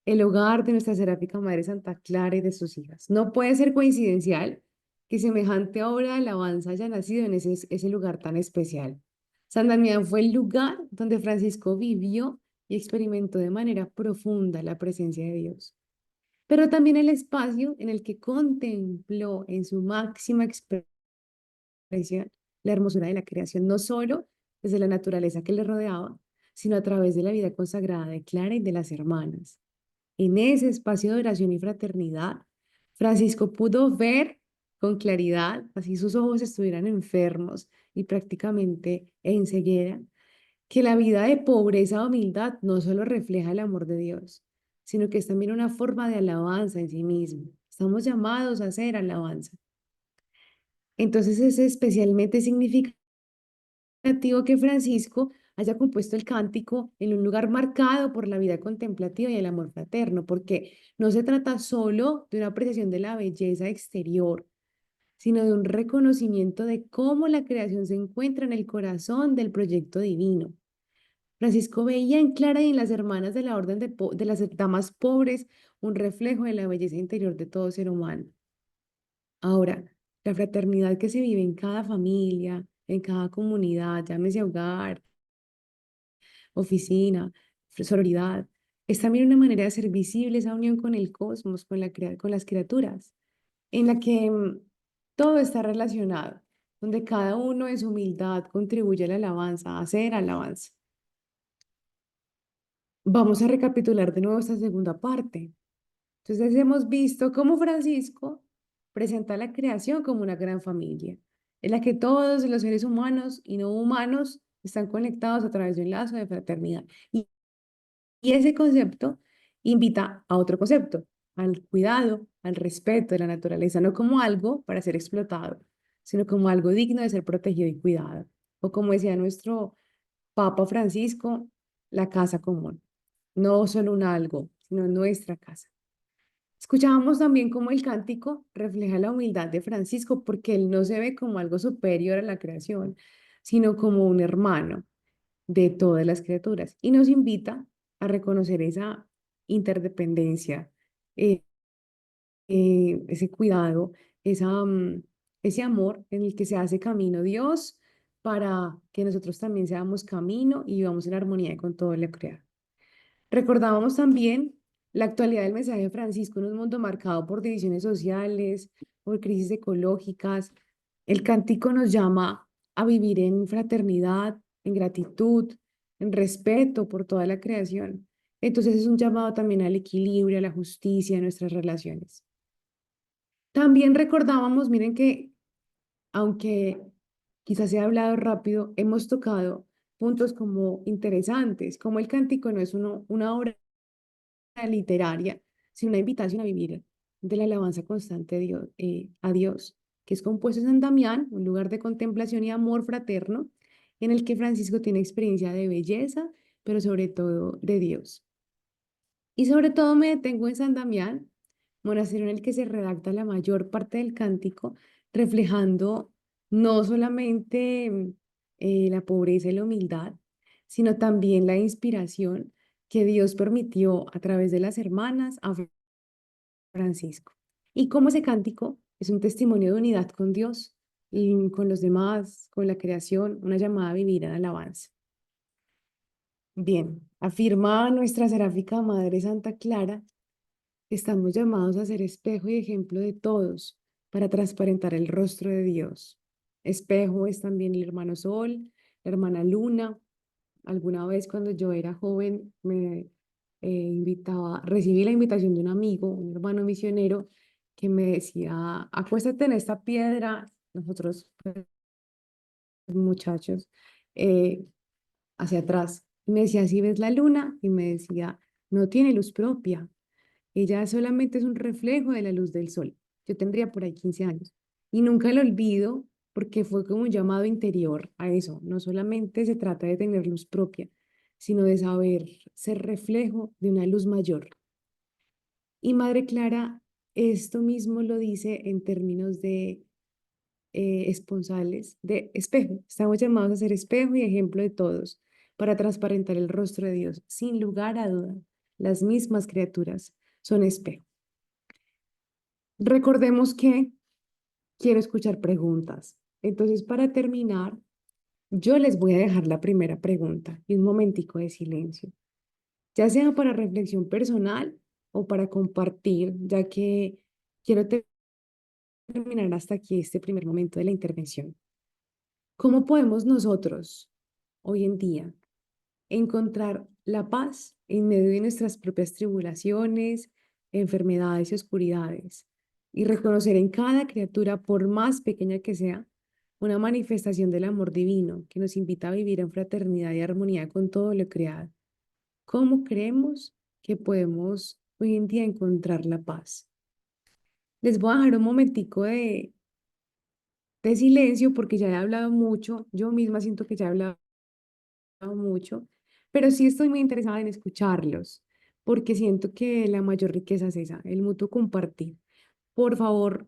el hogar de nuestra seráfica Madre Santa Clara y de sus hijas. No puede ser coincidencial que semejante obra de alabanza haya nacido en ese lugar tan especial. San Damián fue el lugar donde Francisco vivió y experimentó de manera profunda la presencia de Dios, pero también el espacio en el que contempló en su máxima expresión la hermosura de la creación, no solo desde la naturaleza que le rodeaba, sino a través de la vida consagrada de Clara y de las hermanas. En ese espacio de oración y fraternidad, Francisco pudo ver con claridad, así sus ojos estuvieran enfermos y prácticamente en ceguera, que la vida de pobreza o humildad no solo refleja el amor de Dios, sino que es también una forma de alabanza en sí mismo. Estamos llamados a hacer alabanza. Entonces es especialmente significativo que Francisco haya compuesto el cántico en un lugar marcado por la vida contemplativa y el amor fraterno, porque no se trata solo de una apreciación de la belleza exterior, sino de un reconocimiento de cómo la creación se encuentra en el corazón del proyecto divino. Francisco veía en Clara y en las hermanas de la orden de las damas pobres un reflejo de la belleza interior de todo ser humano. Ahora, la fraternidad que se vive en cada familia, en cada comunidad, llámese hogar, oficina, sororidad, es también una manera de hacer visible esa unión con el cosmos, con las criaturas, en la que todo está relacionado, donde cada uno en su humildad contribuye a la alabanza, a hacer alabanza. Vamos a recapitular de nuevo esta segunda parte. Entonces hemos visto cómo Francisco presenta la creación como una gran familia, en la que todos los seres humanos y no humanos están conectados a través de un lazo de fraternidad. Y ese concepto invita a otro concepto, al cuidado, al respeto de la naturaleza, no como algo para ser explotado, sino como algo digno de ser protegido y cuidado. O como decía nuestro Papa Francisco, la casa común, no solo un algo, sino nuestra casa. Escuchábamos también cómo el cántico refleja la humildad de Francisco porque él no se ve como algo superior a la creación, sino como un hermano de todas las criaturas y nos invita a reconocer esa interdependencia, eh, ese cuidado, ese amor en el que se hace camino Dios para que nosotros también seamos camino y vivamos en armonía con todo lo creado. Recordábamos también la actualidad del mensaje de Francisco en un mundo marcado por divisiones sociales, por crisis ecológicas. El cántico nos llama a vivir en fraternidad, en gratitud, en respeto por toda la creación. Entonces es un llamado también al equilibrio, a la justicia en nuestras relaciones. También recordábamos, miren que aunque quizás se ha hablado rápido, hemos tocado puntos como interesantes, como el cántico no es una obra literaria, sino una invitación a vivir de la alabanza constante a Dios, que es compuesto en San Damián, un lugar de contemplación y amor fraterno, en el que Francisco tiene experiencia de belleza, pero sobre todo de Dios. Y sobre todo me detengo en San Damián, monasterio en el que se redacta la mayor parte del cántico, reflejando no solamente la pobreza y la humildad, sino también la inspiración que Dios permitió a través de las hermanas a Francisco. Y cómo ese cántico es un testimonio de unidad con Dios y con los demás, con la creación, una llamada a vivir en alabanza. Bien, afirma nuestra seráfica Madre Santa Clara, estamos llamados a ser espejo y ejemplo de todos para transparentar el rostro de Dios. Espejo es también el hermano Sol, la hermana Luna. Alguna vez cuando yo era joven me recibí la invitación de un amigo, un hermano misionero, que me decía, acuéstate en esta piedra, nosotros pues, muchachos, eh, hacia atrás. Y me decía, ¿si ves la luna? Y me decía, no tiene luz propia, ella solamente es un reflejo de la luz del sol. Yo tendría por ahí 15 años. Y nunca lo olvido porque fue como un llamado interior a eso. No solamente se trata de tener luz propia, sino de saber ser reflejo de una luz mayor. Y Madre Clara, esto mismo lo dice en términos de esponsales, de espejo. Estamos llamados a ser espejo y ejemplo de todos para transparentar el rostro de Dios. Sin lugar a duda, las mismas criaturas son espejo. Recordemos que quiero escuchar preguntas. Entonces, para terminar, yo les voy a dejar la primera pregunta y un momentico de silencio, ya sea para reflexión personal o para compartir, ya que quiero terminar hasta aquí este primer momento de la intervención. ¿Cómo podemos nosotros, hoy en día, encontrar la paz en medio de nuestras propias tribulaciones, enfermedades y oscuridades, y reconocer en cada criatura, por más pequeña que sea, una manifestación del amor divino que nos invita a vivir en fraternidad y armonía con todo lo creado. ¿Cómo creemos que podemos hoy en día encontrar la paz? Les voy a dejar un momentico de silencio porque ya he hablado mucho, yo misma siento que ya he hablado mucho, pero sí estoy muy interesada en escucharlos, porque siento que la mayor riqueza es esa, el mutuo compartir. Por favor,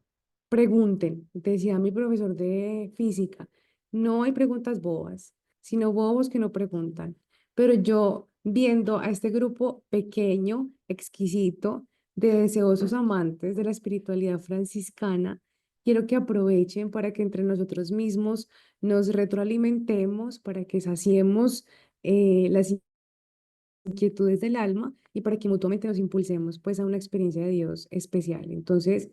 pregunten, decía mi profesor de física, no hay preguntas bobas, sino bobos que no preguntan. Pero yo, viendo a este grupo pequeño, exquisito, de deseosos amantes de la espiritualidad franciscana, quiero que aprovechen para que entre nosotros mismos nos retroalimentemos, para que saciemos las inquietudes del alma y para que mutuamente nos impulsemos pues a una experiencia de Dios especial. Entonces,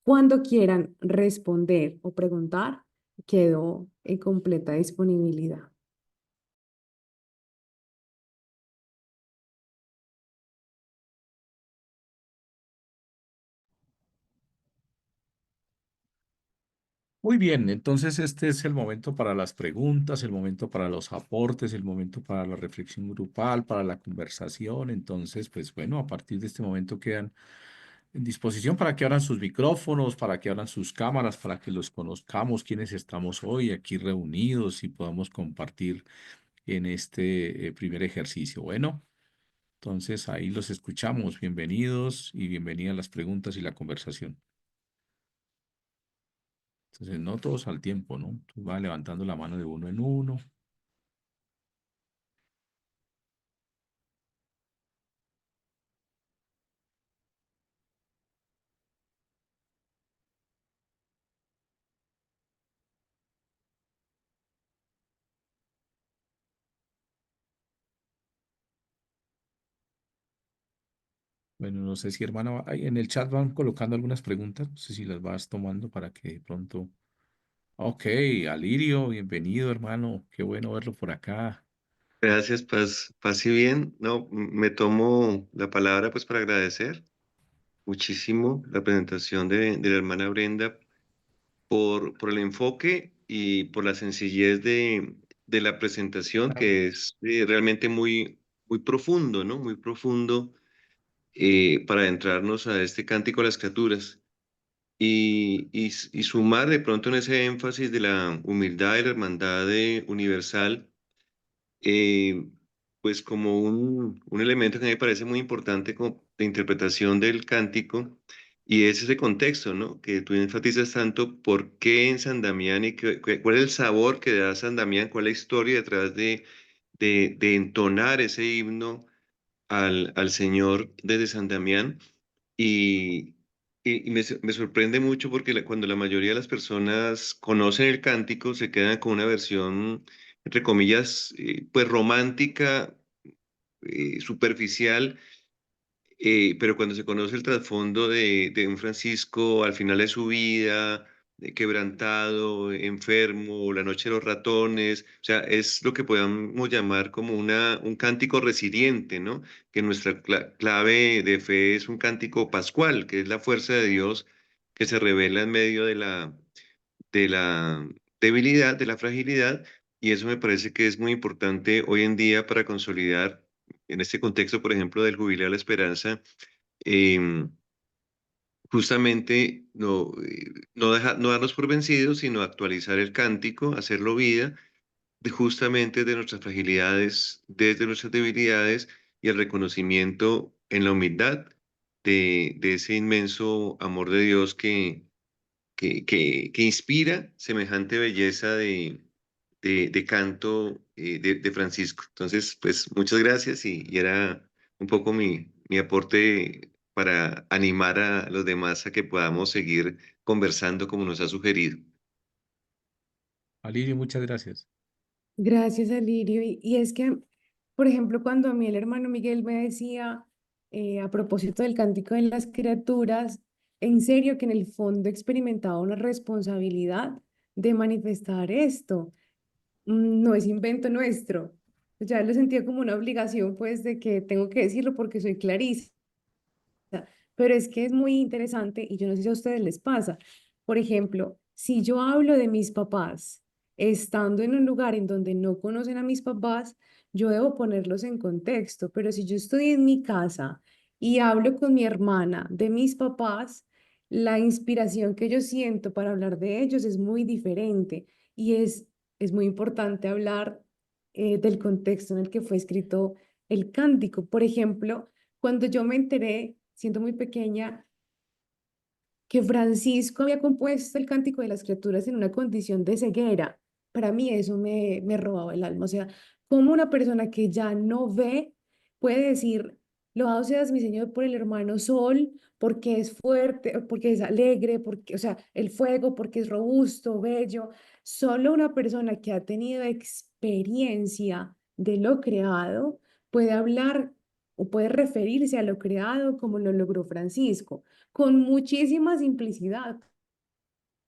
cuando quieran responder o preguntar, quedo en completa disponibilidad. Muy bien, entonces este es el momento para las preguntas, el momento para los aportes, el momento para la reflexión grupal, para la conversación. Entonces, pues bueno, a partir de este momento quedan en disposición para que abran sus micrófonos, para que abran sus cámaras, para que los conozcamos, quienes estamos hoy aquí reunidos y podamos compartir en este primer ejercicio. Bueno, entonces ahí los escuchamos. Bienvenidos y bienvenidas las preguntas y la conversación. Entonces, no todos al tiempo, ¿no? Tú vas levantando la mano de uno en uno. Bueno, no sé si hermana, ahí en el chat van colocando algunas preguntas, no sé si las vas tomando para que de pronto... Ok, Alirio, bienvenido hermano, qué bueno verlo por acá. Gracias, paz y bien. No, me tomo la palabra pues para agradecer muchísimo la presentación de la hermana Brenda por el enfoque y por la sencillez de la presentación que es realmente muy profundo, ¿no? Muy profundo para adentrarnos a este cántico a las criaturas y sumar de pronto en ese énfasis de la humildad y la hermandad universal eh, pues como un elemento que me parece muy importante de interpretación del cántico, y es ese contexto, ¿no? Que tú enfatizas tanto por qué en San Damián y cuál es el sabor que da San Damián, cuál es la historia detrás de entonar ese himno al Señor desde San Damián. Y, me sorprende mucho porque cuando la mayoría de las personas conocen el cántico, se quedan con una versión, entre comillas, pues romántica, superficial, pero cuando se conoce el trasfondo de un Francisco al final de su vida, quebrantado, enfermo, la noche de los ratones, o sea, es lo que podemos llamar como un cántico resiliente, ¿no? Que nuestra clave de fe es un cántico pascual, que es la fuerza de Dios que se revela en medio de la debilidad, de la fragilidad, y eso me parece que es muy importante hoy en día para consolidar, en este contexto, por ejemplo, del Jubileo a la Esperanza, em, justamente no darnos por vencidos, sino actualizar el cántico, hacerlo vida, justamente de nuestras fragilidades, desde nuestras debilidades y el reconocimiento en la humildad de ese inmenso amor de Dios que inspira semejante belleza de canto de Francisco. Entonces, pues muchas gracias y era un poco mi aporte para animar a los demás a que podamos seguir conversando como nos ha sugerido. Alirio, muchas gracias. Gracias, Alirio. Y es que, por ejemplo, cuando a mí el hermano Miguel me decía, a propósito del cántico de las criaturas, en serio que en el fondo experimentaba una responsabilidad de manifestar esto. No es invento nuestro. Ya lo sentía como una obligación, pues, de que tengo que decirlo porque soy clarista. Pero es que es muy interesante y yo no sé si a ustedes les pasa. Por ejemplo, si yo hablo de mis papás, estando en un lugar en donde no conocen a mis papás, yo debo ponerlos en contexto, pero si yo estoy en mi casa y hablo con mi hermana de mis papás, la inspiración que yo siento para hablar de ellos es muy diferente y es muy importante hablar del contexto en el que fue escrito el cántico. Por ejemplo, cuando yo me enteré, siendo muy pequeña, que Francisco había compuesto el Cántico de las Criaturas en una condición de ceguera, para mí eso me robaba el alma. O sea, como una persona que ya no ve puede decir, loado seas mi Señor por el hermano Sol, porque es fuerte, porque es alegre, porque, o sea, el fuego, porque es robusto, bello. Solo una persona que ha tenido experiencia de lo creado puede hablar o puede referirse a lo creado como lo logró Francisco con muchísima simplicidad,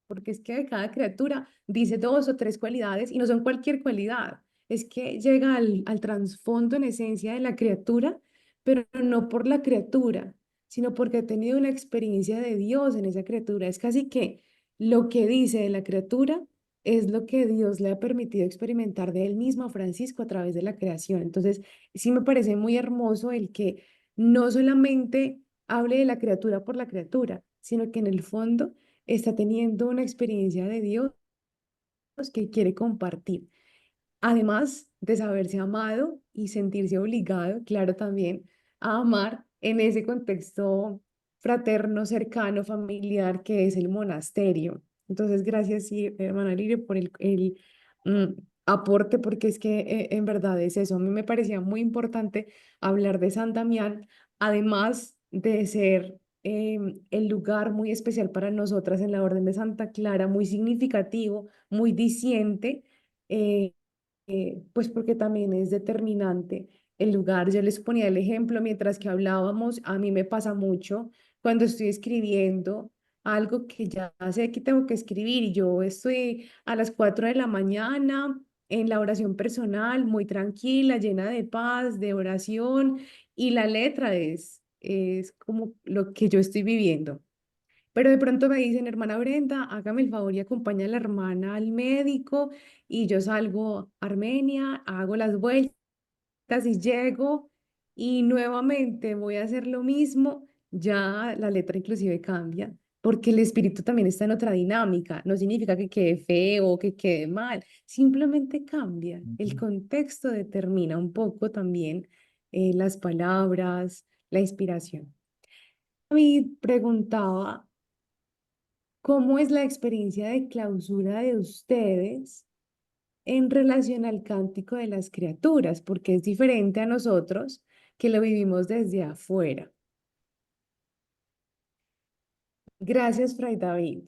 porque es que de cada criatura dice dos o tres cualidades y no son cualquier cualidad, es que llega al trasfondo en esencia de la criatura, pero no por la criatura, sino porque ha tenido una experiencia de Dios en esa criatura. Es casi que lo que dice de la criatura es lo que Dios le ha permitido experimentar de él mismo a Francisco a través de la creación. Entonces, sí me parece muy hermoso el que no solamente hable de la criatura por la criatura, sino que en el fondo está teniendo una experiencia de Dios que quiere compartir. Además de saberse amado y sentirse obligado, claro, también a amar en ese contexto fraterno, cercano, familiar que es el monasterio. Entonces, gracias, sí, hermana Lirio, por el aporte, porque es que en verdad es eso. A mí me parecía muy importante hablar de San Damián, además de ser el lugar muy especial para nosotras en la Orden de Santa Clara, muy significativo, muy diciente. eh, pues porque también es determinante el lugar. Yo les ponía el ejemplo mientras que hablábamos, a mí me pasa mucho cuando estoy escribiendo algo que ya sé que tengo que escribir y yo estoy a las 4 de la mañana en la oración personal, muy tranquila, llena de paz, de oración y la letra es como lo que yo estoy viviendo. Pero de pronto me dicen, hermana Brenda, hágame el favor y acompaña a la hermana al médico y yo salgo a Armenia, hago las vueltas y llego y nuevamente voy a hacer lo mismo, ya la letra inclusive cambia, porque el espíritu también está en otra dinámica, no significa que quede feo o que quede mal, simplemente cambia, el Ujú. contexto determina un poco también las palabras, la inspiración. A mí preguntaba, ¿cómo es la experiencia de clausura de ustedes en relación al cántico de las criaturas? Porque es diferente a nosotros que lo vivimos desde afuera. Gracias, Fray David.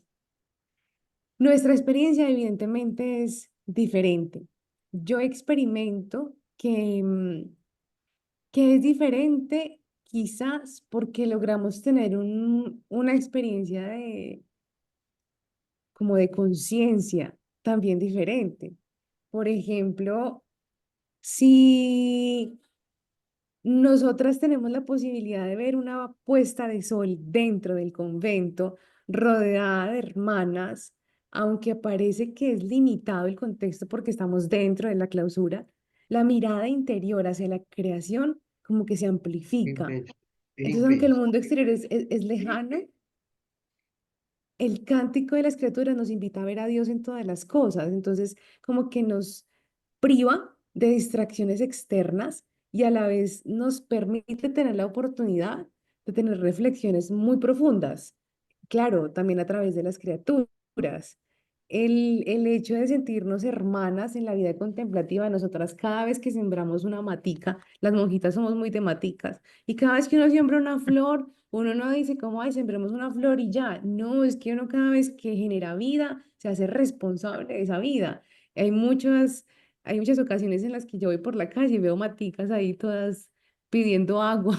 Nuestra experiencia evidentemente es diferente. Yo experimento que es diferente quizás porque logramos tener una experiencia como de conciencia también diferente. Por ejemplo, si nosotras tenemos la posibilidad de ver una puesta de sol dentro del convento, rodeada de hermanas, aunque parece que es limitado el contexto porque estamos dentro de la clausura, la mirada interior hacia la creación como que se amplifica. Inmenso, es Entonces, aunque el inmenso. mundo exterior es lejano, el cántico de las criaturas nos invita a ver a Dios en todas las cosas. Entonces, como que nos priva de distracciones externas y a la vez nos permite tener la oportunidad de tener reflexiones muy profundas. Claro, también a través de las criaturas. El hecho de sentirnos hermanas en la vida contemplativa, nosotras cada vez que sembramos una matica, las monjitas somos muy de maticas, y cada vez que uno siembra una flor, uno no dice como, ay, sembremos una flor y ya. No, es que uno cada vez que genera vida, se hace responsable de esa vida. Hay muchas, hay muchas ocasiones en las que yo voy por la calle y veo maticas ahí todas pidiendo agua,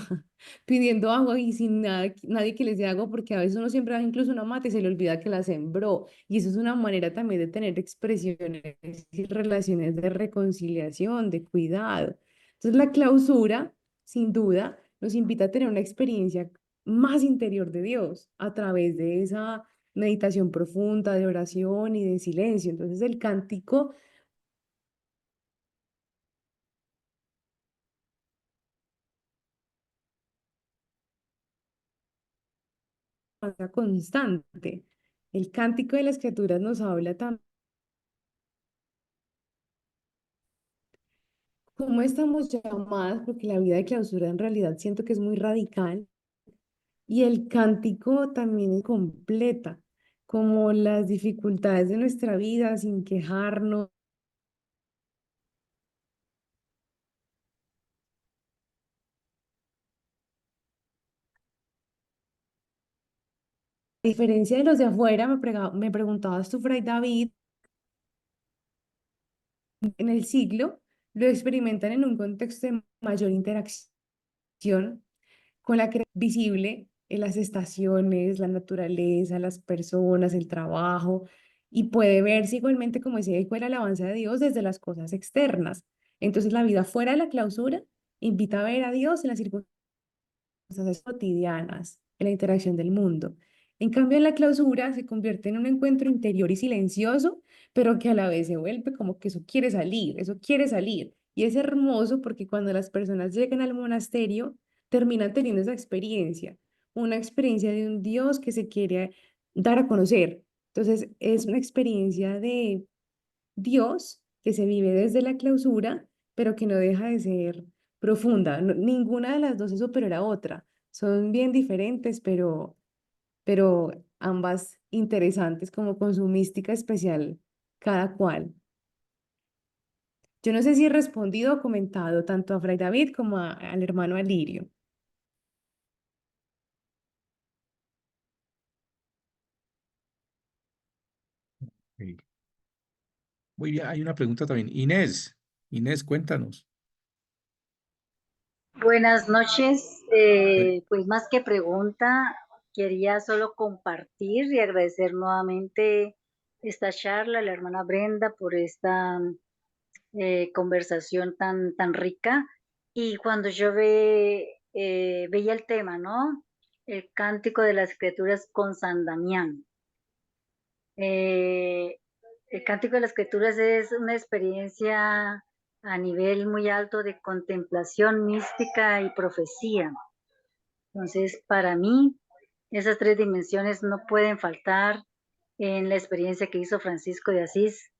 pidiendo agua y sin nada, nadie que les dé agua, porque a veces uno siembra incluso una mata y se le olvida que la sembró. Y eso es una manera también de tener expresiones y relaciones de reconciliación, de cuidado. Entonces la clausura, sin duda, nos invita a tener una experiencia más interior de Dios a través de esa meditación profunda, de oración y de silencio. Entonces el cántico es constante. El cántico de las criaturas nos habla también cómo estamos llamadas, porque la vida de clausura en realidad siento que es muy radical. Y el cántico también es completa, como las dificultades de nuestra vida sin quejarnos. A diferencia de los de afuera, me preguntabas tú, Fray David, en el siglo lo experimentan en un contexto de mayor interacción con la creación visible en las estaciones, la naturaleza, las personas, el trabajo, y puede verse igualmente, como decía, con la alabanza de Dios desde las cosas externas. Entonces, la vida fuera de la clausura invita a ver a Dios en las circunstancias cotidianas, en la interacción del mundo. En cambio, en la clausura se convierte en un encuentro interior y silencioso, pero que a la vez se vuelve como que eso quiere salir, eso quiere salir. Y es hermoso porque cuando las personas llegan al monasterio, terminan teniendo esa experiencia, una experiencia de un Dios que se quiere dar a conocer. Entonces, es una experiencia de Dios que se vive desde la clausura, pero que no deja de ser profunda. Ninguna de las dos es superior a otra. Son bien diferentes, pero ambas interesantes, como con su mística especial, cada cual. Yo no sé si he respondido o comentado tanto a Fray David como al hermano Alirio. Ok. Muy bien, hay una pregunta también. Inés, Inés, cuéntanos. Buenas noches. Eh, Pues más que pregunta, quería solo compartir y agradecer nuevamente esta charla a la hermana Brenda por esta conversación tan rica. Y cuando yo veía el tema, ¿no? El cántico de las criaturas con San Damián. Eh, el Cántico de las Escrituras es una experiencia a nivel muy alto de contemplación mística y profecía. Entonces, para mí, esas tres dimensiones no pueden faltar en la experiencia que hizo Francisco de Asís,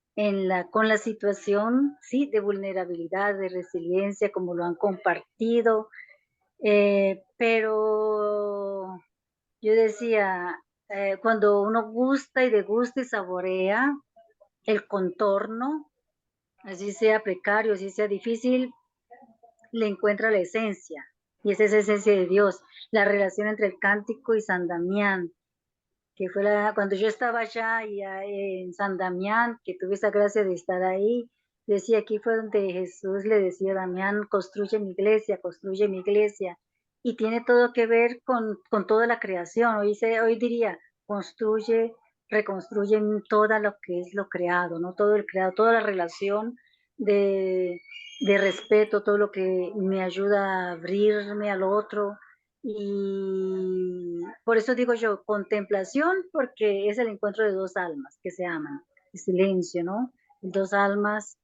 con la situación, sí, de vulnerabilidad, de resiliencia, como lo han compartido, pero yo decía, cuando uno gusta y degusta y saborea el contorno, así sea precario, así sea difícil, le encuentra la esencia. Y esa es la esencia de Dios, la relación entre el cántico y San Damián, que fue cuando yo estaba allá en San Damián, que tuve esa gracia de estar ahí, decía, aquí fue donde Jesús le decía a Damián, construye mi iglesia, y tiene todo que ver con toda la creación. Hoy diría, construye, reconstruye toda lo que es lo creado, ¿no? Todo el creado, toda la relación de, de respeto, todo lo que me ayuda a abrirme al otro, y por eso digo yo, contemplación, porque es el encuentro de dos almas que se aman, el silencio, ¿no? Dos almas,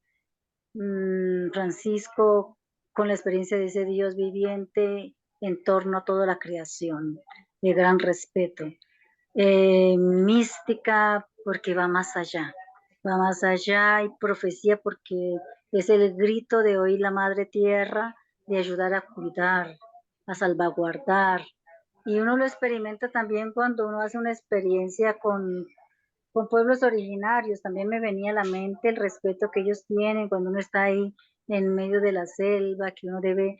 Francisco con la experiencia de ese Dios viviente en torno a toda la creación, de gran respeto. Mística, porque va más allá, y profecía, porque es el grito de hoy la Madre Tierra, de ayudar a cuidar, a salvaguardar. Y uno lo experimenta también cuando uno hace una experiencia con pueblos originarios. También me venía a la mente el respeto que ellos tienen cuando uno está ahí en medio de la selva, que uno debe,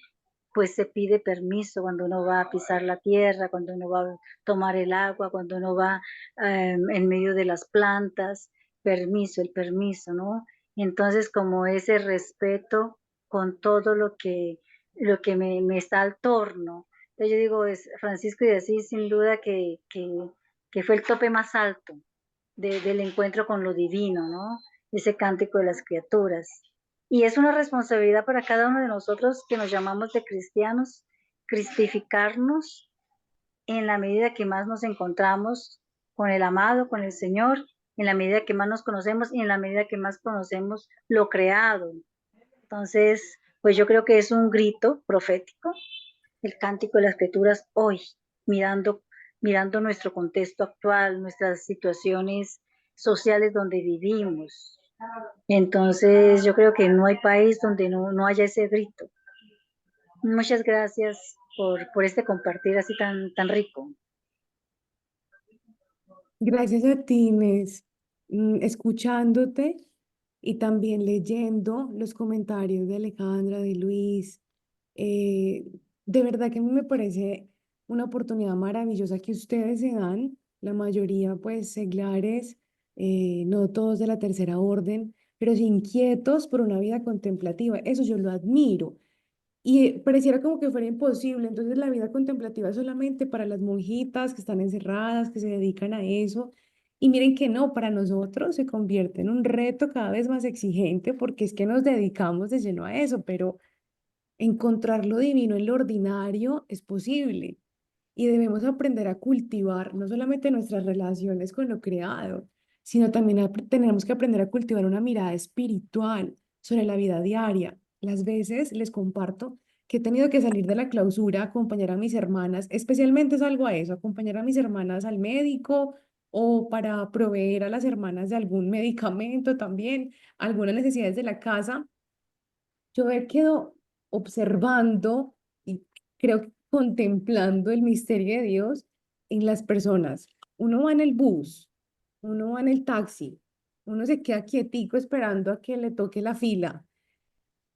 pues se pide permiso cuando uno va a pisar la tierra, cuando uno va a tomar el agua, cuando uno va en medio de las plantas, el permiso, ¿no? Entonces, como ese respeto con todo lo que me está al torno. Entonces yo digo, es Francisco de Asís sin duda que fue el tope más alto del encuentro con lo divino, ¿no? Ese cántico de las criaturas. Y es una responsabilidad para cada uno de nosotros que nos llamamos de cristianos, cristificarnos en la medida que más nos encontramos con el amado, con el Señor, en la medida que más nos conocemos y en la medida que más conocemos lo creado. Entonces, pues yo creo que es un grito profético, el cántico de las escrituras hoy, mirando, mirando nuestro contexto actual, nuestras situaciones sociales donde vivimos. Entonces, yo creo que no hay país donde no haya ese grito. Muchas gracias por este compartir así tan rico. Gracias a ti, Inés. Escuchándote y también leyendo los comentarios de Alejandra, de Luis. eh, de verdad que a mí me parece una oportunidad maravillosa que ustedes se dan, la mayoría pues seglares, no todos de la tercera orden, pero sí inquietos por una vida contemplativa. Eso yo lo admiro. Y pareciera como que fuera imposible. Entonces la vida contemplativa es solamente para las monjitas que están encerradas, que se dedican a eso. Y miren que no, para nosotros se convierte en un reto cada vez más exigente porque es que nos dedicamos de lleno a eso, pero encontrar lo divino en lo ordinario es posible y debemos aprender a cultivar no solamente nuestras relaciones con lo creado, sino también tenemos que aprender a cultivar una mirada espiritual sobre la vida diaria. Las veces les comparto que he tenido que salir de la clausura, acompañar a mis hermanas, especialmente salgo a eso, acompañar a mis hermanas al médico o para proveer a las hermanas de algún medicamento también, algunas necesidades de la casa. Yo me quedo observando y creo que contemplando el misterio de Dios en las personas. Uno va en el bus, uno va en el taxi, uno se queda quietico esperando a que le toque la fila.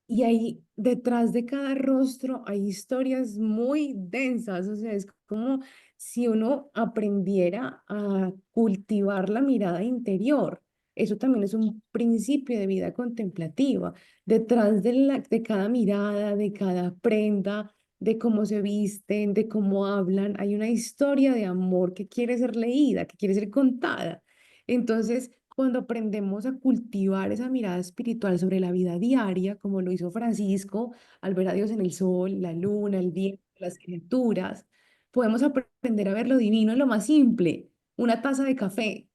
Y ahí detrás de cada rostro hay historias muy densas, o sea, es como si uno aprendiera a cultivar la mirada interior. Eso también es un principio de vida contemplativa. Detrás de cada mirada, de cada prenda, de cómo se visten, de cómo hablan, hay una historia de amor que quiere ser leída, que quiere ser contada. Entonces, cuando aprendemos a cultivar esa mirada espiritual sobre la vida diaria, como lo hizo Francisco, al ver a Dios en el sol, la luna, el viento, las criaturas, podemos aprender a ver lo divino en lo más simple, una taza de café.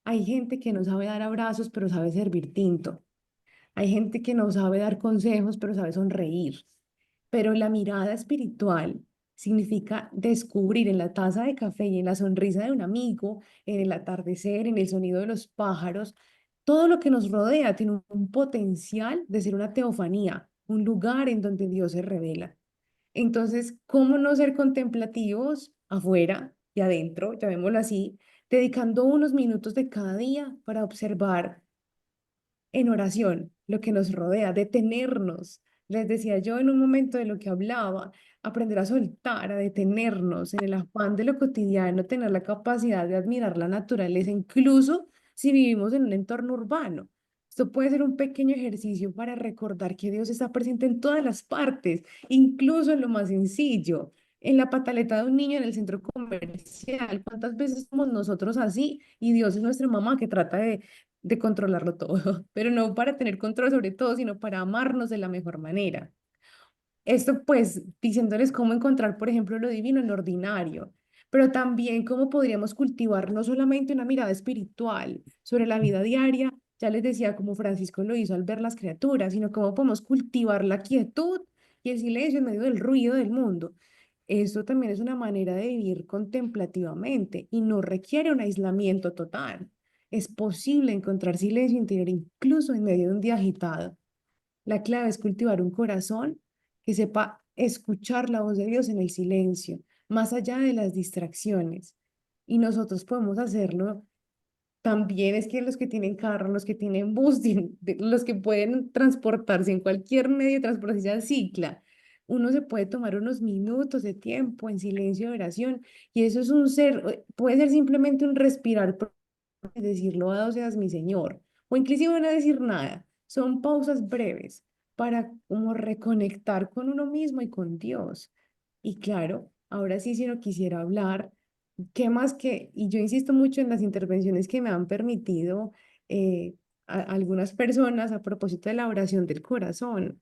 Hay gente que no sabe dar abrazos, pero sabe servir tinto. Hay gente que no sabe dar consejos, pero sabe sonreír. Pero la mirada espiritual significa descubrir en la taza de café y en la sonrisa de un amigo, en el atardecer, en el sonido de los pájaros, todo lo que nos rodea tiene un potencial de ser una teofanía, un lugar en donde Dios se revela. Entonces, ¿cómo no ser contemplativos afuera y adentro, llamémoslo así, dedicando unos minutos de cada día para observar en oración lo que nos rodea, detenernos? Les decía yo en un momento de lo que hablaba, aprender a soltar, a detenernos en el afán de lo cotidiano, tener la capacidad de admirar la naturaleza, incluso si vivimos en un entorno urbano. Esto puede ser un pequeño ejercicio para recordar que Dios está presente en todas las partes, incluso en lo más sencillo, en la pataleta de un niño en el centro comercial. ¿Cuántas veces somos nosotros así? Y Dios es nuestra mamá que trata de controlarlo todo, pero no para tener control sobre todo, sino para amarnos de la mejor manera. Esto pues diciéndoles cómo encontrar, por ejemplo, lo divino en lo ordinario, pero también cómo podríamos cultivar no solamente una mirada espiritual sobre la vida diaria, ya les decía como Francisco lo hizo al ver las criaturas, sino cómo podemos cultivar la quietud y el silencio en medio del ruido del mundo. Esto también es una manera de vivir contemplativamente y no requiere un aislamiento total. Es posible encontrar silencio interior incluso en medio de un día agitado. La clave es cultivar un corazón que sepa escuchar la voz de Dios en el silencio, más allá de las distracciones. Y nosotros podemos hacerlo también. Es que los que tienen carro, los que tienen bus, los que pueden transportarse en cualquier medio de transporte, ya cicla, uno se puede tomar unos minutos de tiempo en silencio de oración y eso es un ser, puede ser simplemente un respirar y decir, loado seas mi Señor, o inclusive no decir nada. Son pausas breves para como reconectar con uno mismo y con Dios. Y claro, ahora sí, si no quisiera hablar, ¿qué más que? Y yo insisto mucho en las intervenciones que me han permitido algunas personas a propósito de la oración del corazón.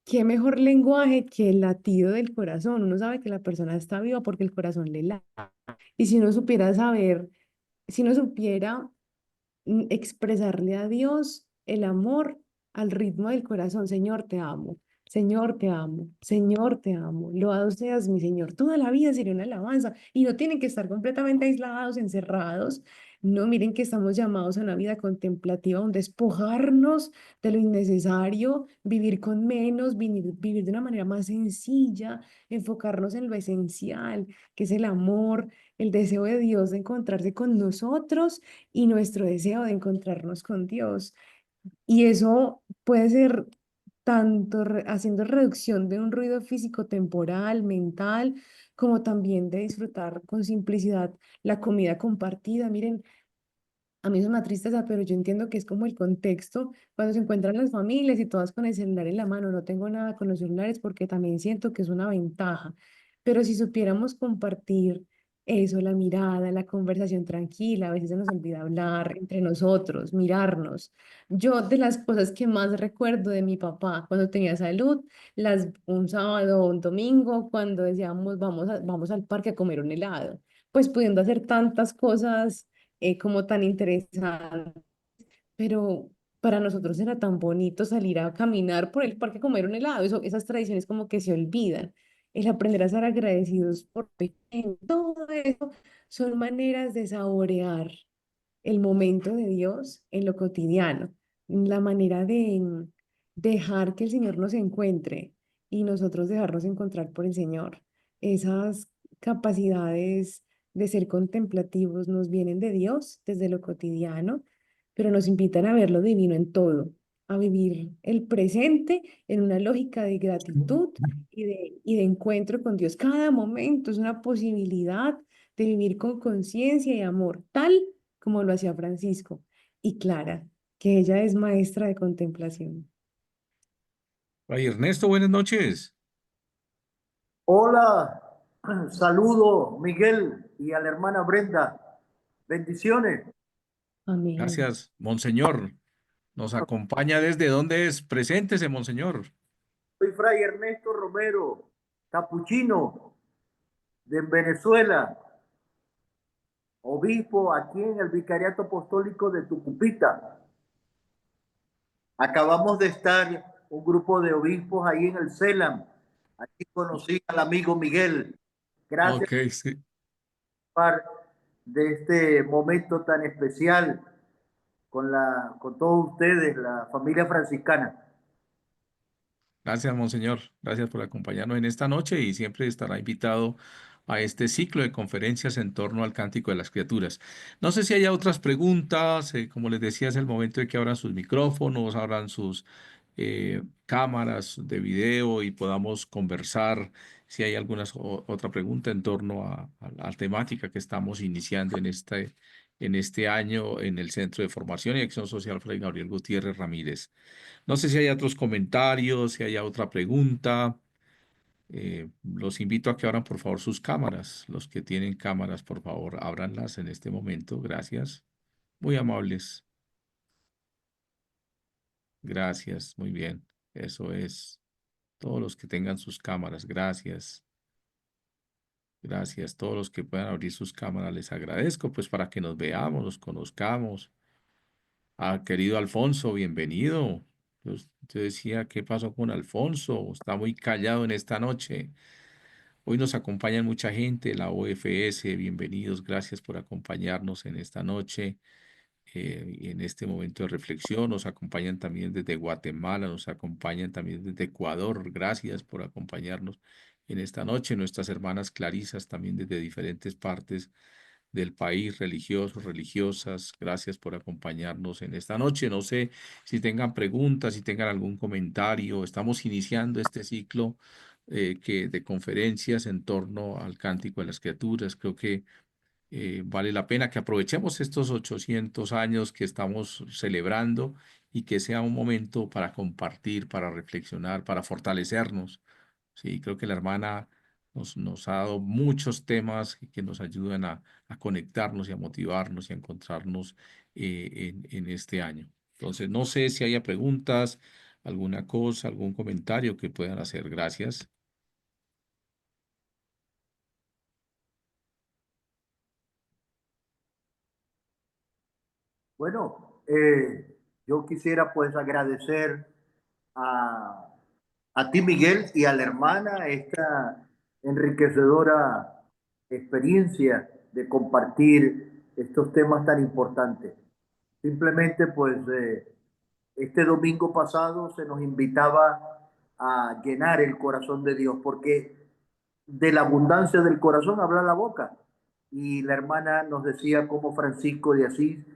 ¿qué mejor lenguaje que el latido del corazón? Uno sabe que la persona está viva porque el corazón le late. Y si uno supiera saber, si uno supiera expresarle a Dios el amor al ritmo del corazón. Señor, te amo. Señor, te amo. Señor, te amo. Loado seas mi Señor. Toda la vida sería una alabanza y no tienen que estar completamente aislados, encerrados. No, miren que estamos llamados a una vida contemplativa, un despojarnos de lo innecesario, vivir con menos, vivir de una manera más sencilla, enfocarnos en lo esencial, que es el amor, el deseo de Dios de encontrarse con nosotros y nuestro deseo de encontrarnos con Dios. Y eso puede ser tanto haciendo reducción de un ruido físico temporal, mental, como también de disfrutar con simplicidad la comida compartida. Miren, a mí es una tristeza, pero yo entiendo que es como el contexto cuando se encuentran las familias y todas con el celular en la mano. No tengo nada con los celulares porque también siento que es una ventaja. Pero si supiéramos compartir eso, la mirada, la conversación tranquila, a veces se nos olvida hablar entre nosotros, mirarnos. Yo de las cosas que más recuerdo de mi papá cuando tenía salud, un sábado o un domingo, cuando decíamos vamos al parque a comer un helado, pues pudiendo hacer tantas cosas como tan interesante, pero para nosotros era tan bonito salir a caminar por el parque a comer un helado, esas tradiciones como que se olvidan. El aprender a ser agradecidos por todo eso son maneras de saborear el momento de Dios en lo cotidiano, la manera de dejar que el Señor nos encuentre y nosotros dejarnos encontrar por el Señor. Esas capacidades de ser contemplativos nos vienen de Dios desde lo cotidiano, pero nos invitan a ver lo divino en todo, a vivir el presente en una lógica de gratitud y de encuentro con Dios. Cada momento es una posibilidad de vivir con conciencia y amor, tal como lo hacía Francisco, y Clara, que ella es maestra de contemplación. Ay, Ernesto, buenas noches. Hola, saludo Miguel y a la hermana Brenda. Bendiciones. Amén. Gracias, Monseñor. Nos acompaña desde dónde es. Preséntese, Monseñor. Soy Fray Ernesto Romero, capuchino de Venezuela, obispo aquí en el Vicariato Apostólico de Tucupita. Acabamos de estar un grupo de obispos ahí en el CELAM. Aquí conocí al amigo Miguel. Gracias Ok, sí. por de este momento tan especial con todos ustedes, la familia franciscana. Gracias, Monseñor. Gracias por acompañarnos en esta noche y siempre estará invitado a este ciclo de conferencias en torno al Cántico de las Criaturas. No sé si hay otras preguntas. Como les decía, es el momento de que abran sus micrófonos, abran sus cámaras de video y podamos conversar. Si hay alguna otra pregunta en torno a la temática que estamos iniciando en este año en el Centro de Formación y Acción Social Fray Gabriel Gutiérrez Ramírez. No sé si hay otros comentarios, si hay otra pregunta. Los invito a que abran por favor sus cámaras. Los que tienen cámaras, por favor, ábranlas en este momento. Gracias. Muy amables. Gracias. Muy bien. Eso es. Todos los que tengan sus cámaras. Gracias. Gracias. Todos los que puedan abrir sus cámaras, les agradezco, pues para que nos veamos, nos conozcamos. Ah, querido Alfonso, bienvenido. Yo decía, ¿qué pasó con Alfonso? Está muy callado en esta noche. Hoy nos acompaña mucha gente, la OFS, bienvenidos, gracias por acompañarnos en esta noche y en este momento de reflexión. Nos acompañan también desde Guatemala, nos acompañan también desde Ecuador, gracias por acompañarnos en esta noche. Nuestras hermanas clarisas también desde diferentes partes del país, religiosos, religiosas, gracias por acompañarnos en esta noche. No sé si tengan preguntas, si tengan algún comentario. Estamos iniciando este ciclo de conferencias en torno al Cántico de las Criaturas. Creo que vale la pena que aprovechemos estos 800 años que estamos celebrando y que sea un momento para compartir, para reflexionar, para fortalecernos. Sí, creo que la hermana nos ha dado muchos temas que nos ayudan a conectarnos y a motivarnos y a encontrarnos en este año. Entonces, no sé si haya preguntas, alguna cosa, algún comentario que puedan hacer. Gracias. Bueno, yo quisiera pues agradecer a, a ti, Miguel, y a la hermana esta enriquecedora experiencia de compartir estos temas tan importantes. Simplemente pues este domingo pasado se nos invitaba a llenar el corazón de Dios, porque de la abundancia del corazón habla la boca. Y la hermana nos decía cómo Francisco de Asís,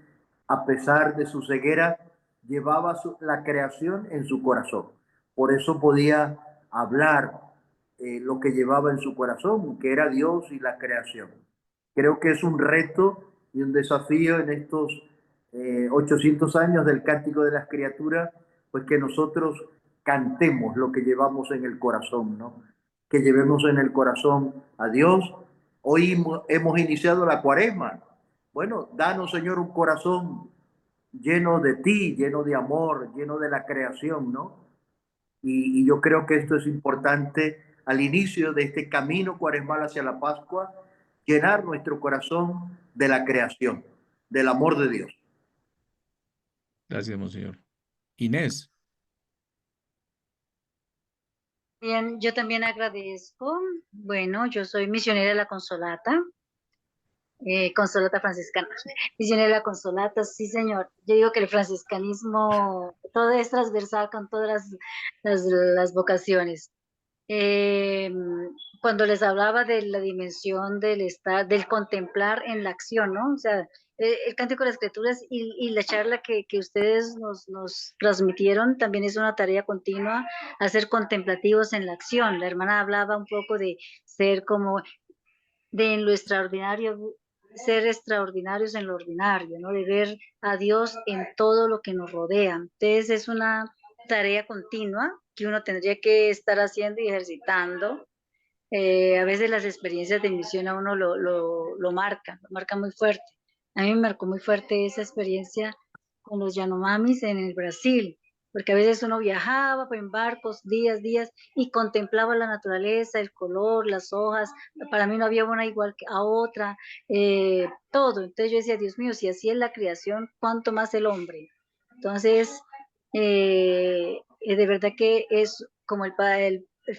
a pesar de su ceguera, llevaba la creación en su corazón. Por eso podía hablar lo que llevaba en su corazón, que era Dios y la creación. Creo que es un reto y un desafío en estos 800 años del Cántico de las Criaturas, pues que nosotros cantemos lo que llevamos en el corazón, ¿no? Que llevemos en el corazón a Dios. Hoy hemos iniciado la cuaresma. Bueno, danos, Señor, un corazón lleno de ti, lleno de amor, lleno de la creación, ¿no? Y yo creo que esto es importante al inicio de este camino cuaresmal hacia la Pascua, llenar nuestro corazón de la creación, del amor de Dios. Gracias, monseñor. Inés. Bien, yo también agradezco. Bueno, yo soy misionera de la Consolata. Consolata franciscana, misionera de la Consolata, sí señor. Yo digo que el franciscanismo, todo es transversal con todas las vocaciones. Eh, Cuando les hablaba de la dimensión del estar, del contemplar en la acción, ¿no? O sea, el Cántico de las Escrituras y la charla que ustedes nos transmitieron también es una tarea continua, a ser contemplativos en la acción. La hermana hablaba un poco de ser como de en lo extraordinario, ser extraordinarios en lo ordinario, ¿no? De ver a Dios en todo lo que nos rodea. Entonces es una tarea continua que uno tendría que estar haciendo y ejercitando. A veces las experiencias de misión a uno lo marca muy fuerte. A mí me marcó muy fuerte esa experiencia con los Yanomamis en el Brasil, porque a veces uno viajaba en barcos días y contemplaba la naturaleza, el color, las hojas. Para mí no había una igual que a otra, todo. Entonces yo decía, Dios mío, si así es la creación, ¿cuánto más el hombre? Entonces, de verdad que es como el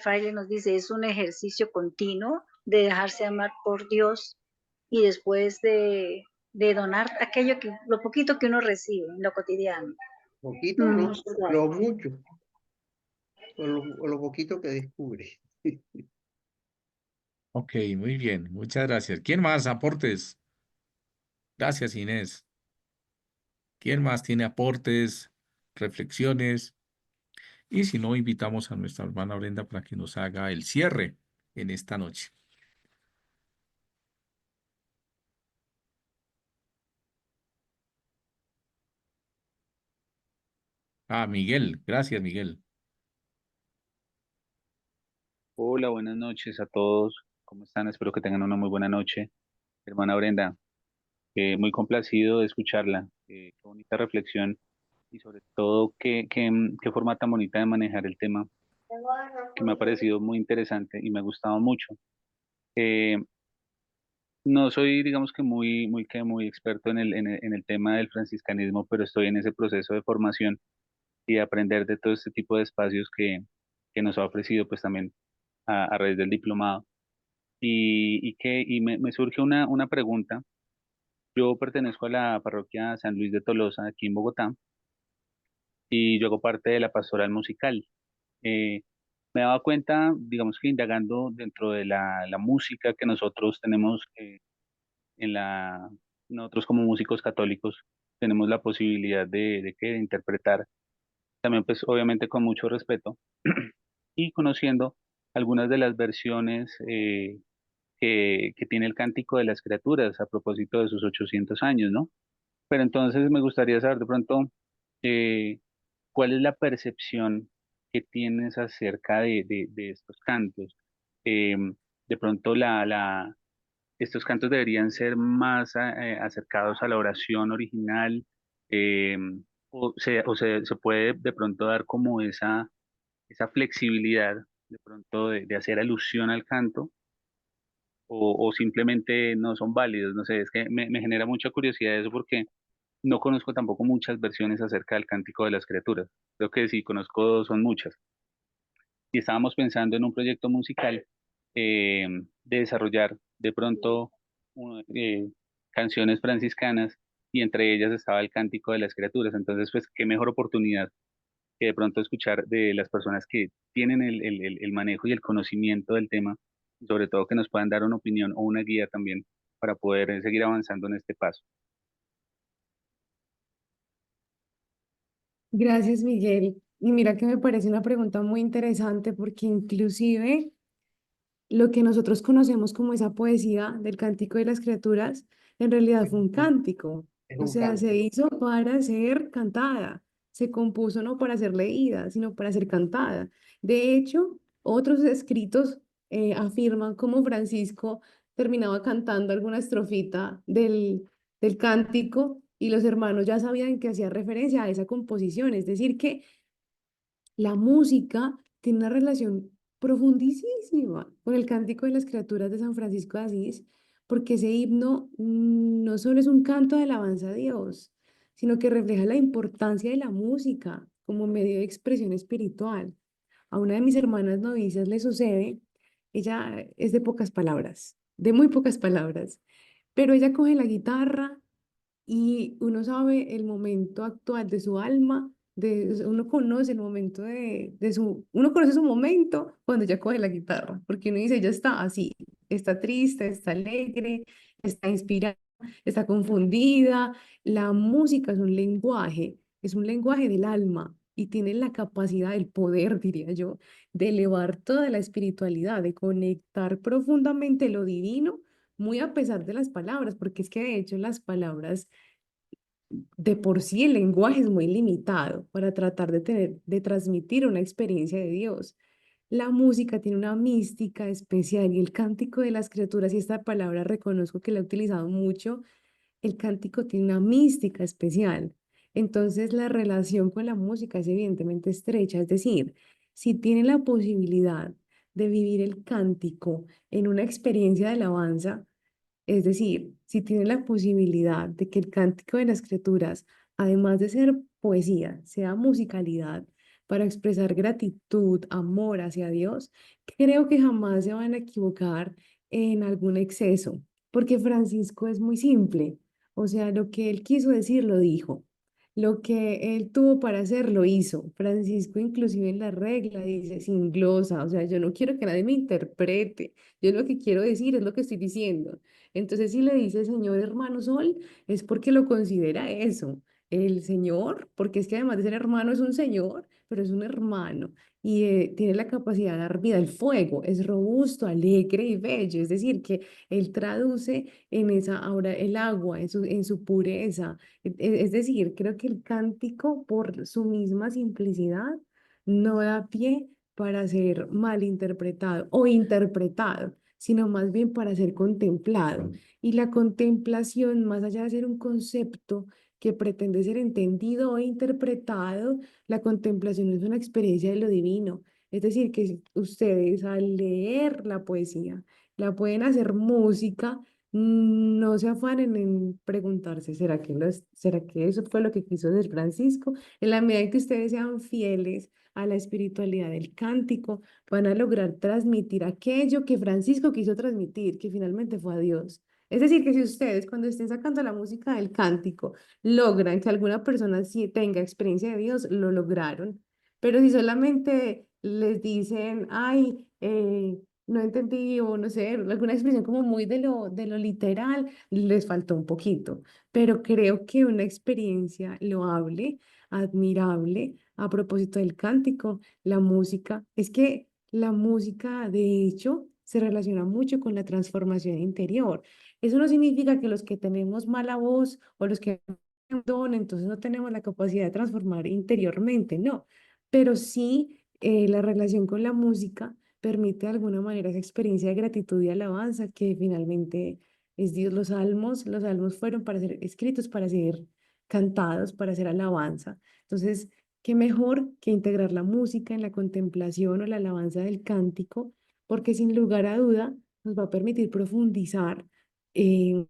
fraile nos dice, es un ejercicio continuo de dejarse amar por Dios y después de donar aquello que, lo poquito que uno recibe en lo cotidiano. Poquito, no, Muchas lo gracias. mucho, o lo poquito que descubre. Ok, muy bien. Muchas gracias. ¿Quién más? Aportes. Gracias, Inés. ¿Quién más tiene aportes, reflexiones? Y si no, invitamos a nuestra hermana Brenda para que nos haga el cierre en esta noche. Ah, Miguel. Gracias, Miguel. Hola, buenas noches a todos. ¿Cómo están? Espero que tengan una muy buena noche. Hermana Brenda, muy complacido de escucharla. Qué bonita reflexión y sobre todo qué forma tan bonita de manejar el tema que me ha parecido muy interesante y me ha gustado mucho. Eh, no soy, digamos que muy experto en el tema del franciscanismo, pero estoy en ese proceso de formación y de aprender de todo este tipo de espacios que nos ha ofrecido pues también a raíz del diplomado. Me surge una pregunta. Yo pertenezco a la parroquia San Luis de Tolosa, aquí en Bogotá, y yo hago parte de la pastoral musical. Eh, Me he dado cuenta, digamos que indagando dentro de la música que nosotros tenemos en la, nosotros como músicos católicos tenemos la posibilidad de interpretar, también pues obviamente con mucho respeto y conociendo algunas de las versiones que tiene el Cántico de las Criaturas a propósito de sus 800 años, ¿no? Pero entonces me gustaría saber de pronto eh, cuál es la percepción que tienes acerca de estos cantos. Eh, de pronto estos cantos deberían ser más acercados a la oración original, eh, se puede de pronto dar como esa flexibilidad de pronto de hacer alusión al canto o simplemente no son válidos. No sé, es que me genera mucha curiosidad eso porque no conozco tampoco muchas versiones acerca del Cántico de las Criaturas. Creo que sí conozco dos, son muchas. Y estábamos pensando en un proyecto musical eh, de desarrollar de pronto canciones franciscanas y entre ellas estaba el Cántico de las Criaturas. Entonces, pues, qué mejor oportunidad que de pronto escuchar de las personas que tienen el manejo y el conocimiento del tema, y sobre todo que nos puedan dar una opinión o una guía también para poder seguir avanzando en este paso. Gracias, Miguel. Y mira que me parece una pregunta muy interesante porque inclusive lo que nosotros conocemos como esa poesía del Cántico de las Criaturas, en realidad fue un cántico. Es O un sea, se canto. hizo para ser cantada. Se compuso no para ser leída, sino para ser cantada. De hecho, otros escritos afirman cómo Francisco terminaba cantando alguna estrofita del cántico y los hermanos ya sabían que hacía referencia a esa composición. Es decir, que la música tiene una relación profundísima con el Cántico de las Criaturas de San Francisco de Asís, porque ese himno no solo es un canto de alabanza a Dios, sino que refleja la importancia de la música como medio de expresión espiritual. A una de mis hermanas novicias le sucede, ella es de pocas palabras, de muy pocas palabras, pero ella coge la guitarra y uno sabe el momento actual de su alma, uno conoce el momento uno conoce su momento cuando ella coge la guitarra, porque uno dice, ya está así, está triste, está alegre, está inspirada, está confundida. La música es un lenguaje del alma y tiene la capacidad, el poder, diría yo, de elevar toda la espiritualidad, de conectar profundamente lo divino muy a pesar de las palabras, porque es que de hecho las palabras, de por sí el lenguaje es muy limitado para tratar de transmitir una experiencia de Dios. La música tiene una mística especial y el cántico de las criaturas, y esta palabra reconozco que la he utilizado mucho, el cántico tiene una mística especial. Entonces la relación con la música es evidentemente estrecha, es decir, si tienen la posibilidad de vivir el cántico en una experiencia de alabanza, es decir, si tiene la posibilidad de que el Cántico de las Criaturas, además de ser poesía, sea musicalidad para expresar gratitud, amor hacia Dios, creo que jamás se van a equivocar en algún exceso, porque Francisco es muy simple. O sea, lo que él quiso decir lo dijo. Lo que él tuvo para hacer lo hizo. Francisco inclusive en la regla dice sin glosa, o sea, yo no quiero que nadie me interprete. Yo lo que quiero decir es lo que estoy diciendo. Entonces, si le dice Señor hermano Sol, es porque lo considera eso. El Señor, porque es que además de ser hermano es un Señor, pero es un hermano y tiene la capacidad de dar vida. El fuego es robusto, alegre y bello. Es decir, que él traduce en esa, ahora el agua, en su pureza. Es decir, creo que el cántico, por su misma simplicidad, no da pie para ser mal interpretado o interpretado, sino más bien para ser contemplado. Y la contemplación, más allá de ser un concepto que pretende ser entendido o interpretado, la contemplación es una experiencia de lo divino. Es decir, que si ustedes al leer la poesía la pueden hacer música, no se afanen en preguntarse, ¿será que eso fue lo que quiso hacer Francisco? En la medida en que ustedes sean fieles a la espiritualidad del cántico, van a lograr transmitir aquello que Francisco quiso transmitir, que finalmente fue a Dios. Es decir, que si ustedes cuando estén sacando la música del cántico logran que alguna persona sí tenga experiencia de Dios, lo lograron. Pero si solamente les dicen, ay, no entendí o no sé, alguna expresión como muy de lo literal, les faltó un poquito. Pero creo que una experiencia loable, admirable, a propósito del cántico, la música, es que la música de hecho se relaciona mucho con la transformación interior. Eso no significa que los que tenemos mala voz o los que no tenemos don, entonces no tenemos la capacidad de transformar interiormente, no. Pero sí la relación con la música permite de alguna manera esa experiencia de gratitud y alabanza que finalmente es Dios. Los salmos fueron para ser escritos para ser cantados para hacer alabanza. Entonces, qué mejor que integrar la música en la contemplación o la alabanza del cántico, porque sin lugar a duda nos va a permitir profundizar de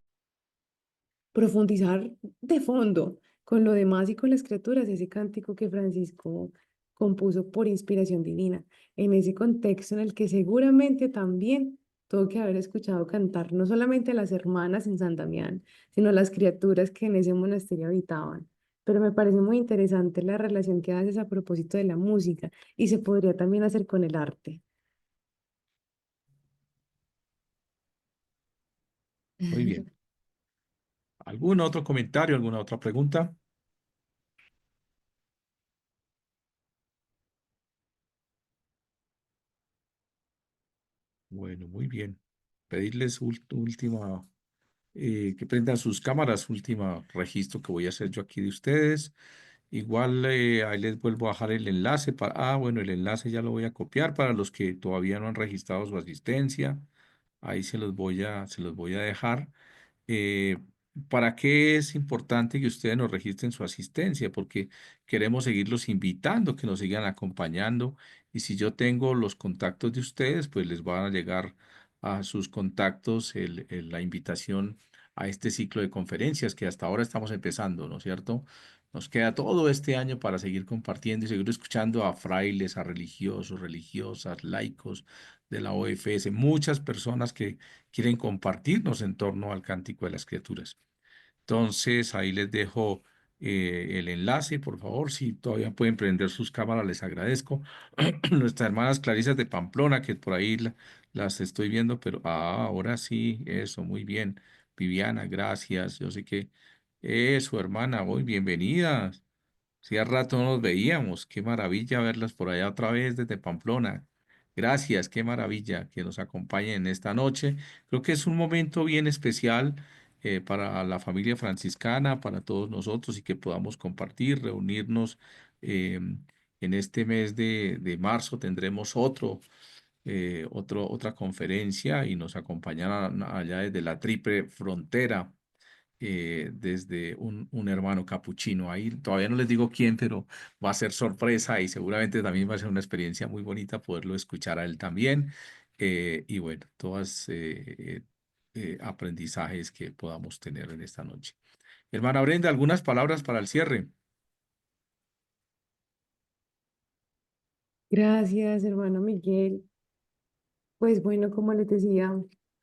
fondo con lo demás y con las criaturas, ese cántico que Francisco compuso por inspiración divina, en ese contexto en el que seguramente también tuvo que haber escuchado cantar no solamente a las hermanas en San Damián, sino a las criaturas que en ese monasterio habitaban. Pero me parece muy interesante la relación que haces a propósito de la música y se podría también hacer con el arte. Muy bien. ¿Algún otro comentario, alguna otra pregunta? Bueno, muy bien. Pedirles última, que prendan sus cámaras, último registro que voy a hacer yo aquí de ustedes. Igual ahí les vuelvo a dejar el enlace para, bueno, el enlace ya lo voy a copiar para los que todavía no han registrado su asistencia. Ahí se los voy a dejar. Eh, ¿Para qué es importante que ustedes nos registren su asistencia? Porque queremos seguirlos invitando, que nos sigan acompañando. Y si yo tengo los contactos de ustedes, pues les van a llegar a sus contactos la invitación a este ciclo de conferencias que hasta ahora estamos empezando, ¿no es cierto? Nos queda todo este año para seguir compartiendo y seguir escuchando a frailes, a religiosos, religiosas, laicos de la OFS, muchas personas que quieren compartirnos en torno al Cántico de las Criaturas. Entonces, ahí les dejo el enlace, por favor, si todavía pueden prender sus cámaras, les agradezco. Nuestras hermanas Clarisas de Pamplona, que por ahí las estoy viendo, pero ahora sí, eso, muy bien. Viviana, gracias. Yo sé que eso, hermana, muy bienvenidas. Hacía rato no nos veíamos. Qué maravilla verlas por allá otra vez desde Pamplona. Gracias, qué maravilla que nos acompañen esta noche. Creo que es un momento bien especial para la familia franciscana, para todos nosotros y que podamos compartir, reunirnos. eh, en este mes de marzo tendremos otra conferencia y nos acompañarán allá desde la Triple Frontera desde un hermano capuchino. Ahí todavía no les digo quién, pero va a ser sorpresa y seguramente también va a ser una experiencia muy bonita poderlo escuchar a él también. Y bueno, todos aprendizajes que podamos tener en esta noche. Hermana Brenda, algunas palabras para el cierre. Gracias, hermano Miguel. Pues bueno, como les decía,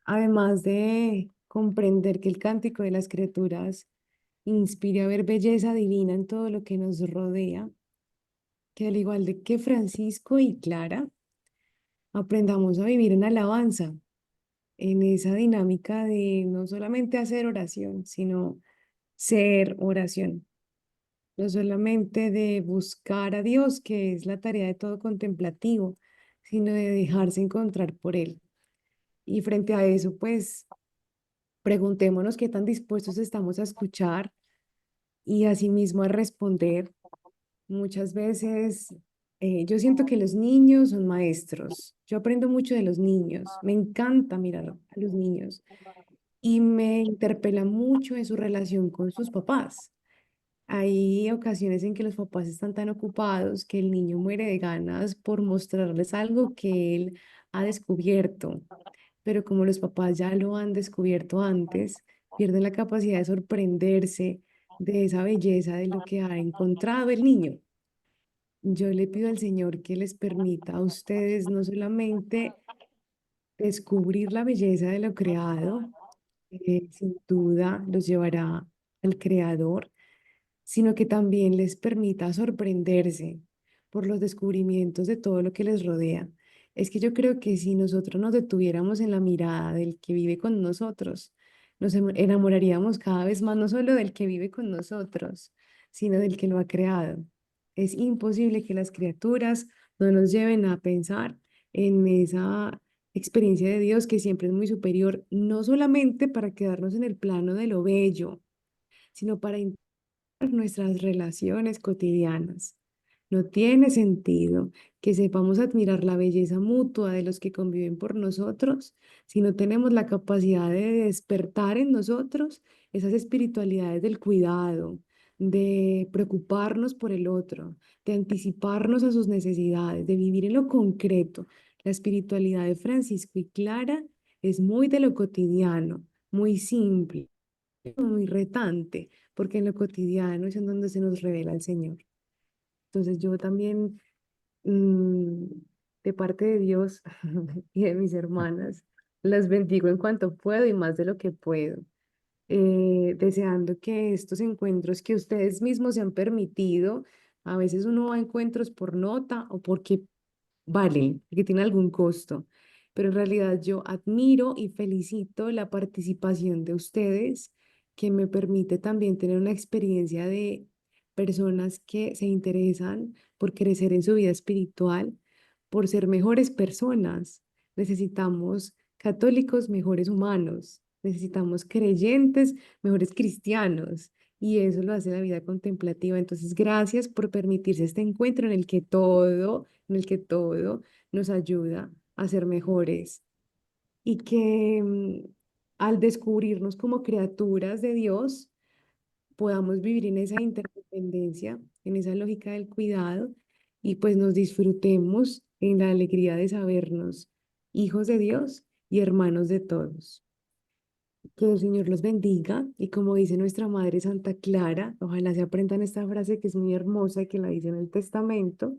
además de comprender que el cántico de las criaturas inspira a ver belleza divina en todo lo que nos rodea, que al igual de que Francisco y Clara, aprendamos a vivir en alabanza, en esa dinámica de no solamente hacer oración, sino ser oración, no solamente de buscar a Dios, que es la tarea de todo contemplativo, sino de dejarse encontrar por Él. Y frente a eso, pues preguntémonos qué tan dispuestos estamos a escuchar y asimismo a responder. Muchas veces yo siento que los niños son maestros. Yo aprendo mucho de los niños. Me encanta mirar a los niños y me interpela mucho en su relación con sus papás. Hay ocasiones en que los papás están tan ocupados que el niño muere de ganas por mostrarles algo que él ha descubierto, pero como los papás ya lo han descubierto antes, pierden la capacidad de sorprenderse de esa belleza de lo que ha encontrado el niño. Yo le pido al Señor que les permita a ustedes no solamente descubrir la belleza de lo creado, sin duda los llevará al Creador, sino que también les permita sorprenderse por los descubrimientos de todo lo que les rodea. Es que yo creo que si nosotros nos detuviéramos en la mirada del que vive con nosotros, nos enamoraríamos cada vez más, no solo del que vive con nosotros, sino del que lo ha creado. Es imposible que las criaturas no nos lleven a pensar en esa experiencia de Dios que siempre es muy superior, no solamente para quedarnos en el plano de lo bello, sino para nuestras relaciones cotidianas. No tiene sentido que sepamos admirar la belleza mutua de los que conviven por nosotros si no tenemos la capacidad de despertar en nosotros esas espiritualidades del cuidado, de preocuparnos por el otro, de anticiparnos a sus necesidades, de vivir en lo concreto. La espiritualidad de Francisco y Clara es muy de lo cotidiano, muy simple, muy retante, porque en lo cotidiano es en donde se nos revela el Señor. Entonces yo también, mm, de parte de Dios y de mis hermanas, las bendigo en cuanto puedo y más de lo que puedo, deseando que estos encuentros que ustedes mismos se han permitido, a veces uno va a encuentros por nota o porque valen, porque tienen algún costo, pero en realidad yo admiro y felicito la participación de ustedes, que me permite también tener una experiencia de personas que se interesan por crecer en su vida espiritual, por ser mejores personas. Necesitamos católicos mejores humanos, necesitamos creyentes mejores cristianos. Y eso lo hace la vida contemplativa. Entonces, gracias por permitirse este encuentro en el que todo nos ayuda a ser mejores y que al descubrirnos como criaturas de Dios, podamos vivir en esa interdependencia, en esa lógica del cuidado y pues nos disfrutemos en la alegría de sabernos hijos de Dios y hermanos de todos. Que el Señor los bendiga y como dice nuestra Madre Santa Clara, ojalá se aprendan esta frase que es muy hermosa y que la dice en el Testamento,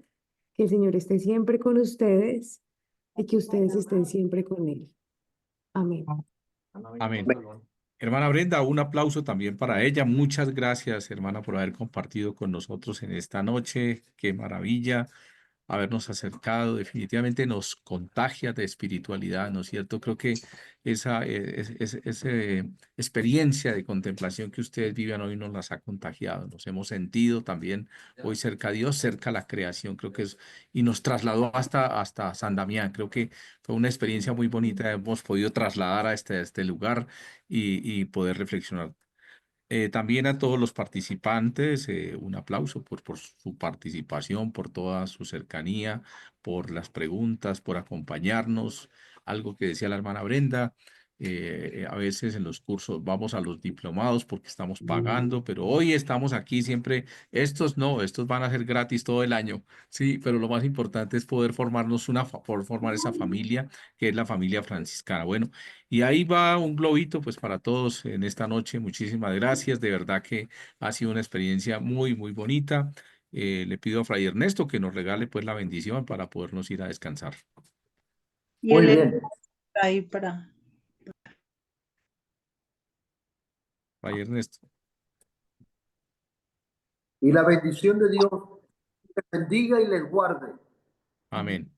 que el Señor esté siempre con ustedes y que ustedes estén siempre con Él. Amén. Amén. Hermana Brenda, un aplauso también para ella. Muchas gracias, hermana, por haber compartido con nosotros en esta noche. Qué maravilla habernos acercado. Definitivamente nos contagia de espiritualidad, ¿no es cierto? Creo que esa experiencia de contemplación que ustedes viven hoy nos las ha contagiado. Nos hemos sentido también hoy cerca a Dios, cerca a la creación. Creo que es, y nos trasladó hasta San Damián. Creo que fue una experiencia muy bonita. Hemos podido trasladar a este lugar y poder reflexionar. También a todos los participantes, un aplauso por su participación, por toda su cercanía, por las preguntas, por acompañarnos. Algo que decía la hermana Brenda, a veces en los cursos vamos a los diplomados porque estamos pagando, pero hoy estamos aquí siempre. Estos no, estos van a ser gratis todo el año, sí, pero lo más importante es poder formarnos por formar esa familia que es la familia franciscana. Bueno. Y ahí va un globito, pues para todos en esta noche. Muchísimas gracias. De verdad que ha sido una experiencia muy, muy bonita. Le pido a Fray Ernesto que nos regale pues la bendición para podernos ir a descansar. Y Muy él bien. está ahí para... Fray Ernesto. Y la bendición de Dios les bendiga y les guarde. Amén.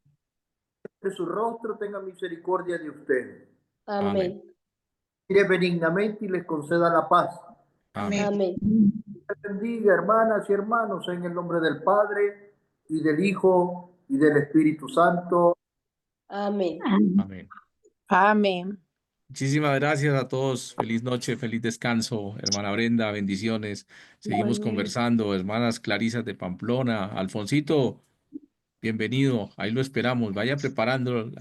Que su rostro tenga misericordia de ustedes. Amén. Mire benignamente y les conceda la paz. Amén. Amén. Les bendiga, hermanas y hermanos, en el nombre del Padre, y del Hijo, y del Espíritu Santo. Amén. Amén. Amén. Muchísimas gracias a todos. Feliz noche, feliz descanso. Hermana Brenda, bendiciones. Seguimos Igualmente. conversando. Hermanas Clarisas de Pamplona. Alfonsito, bienvenido. Ahí lo esperamos. Vaya preparando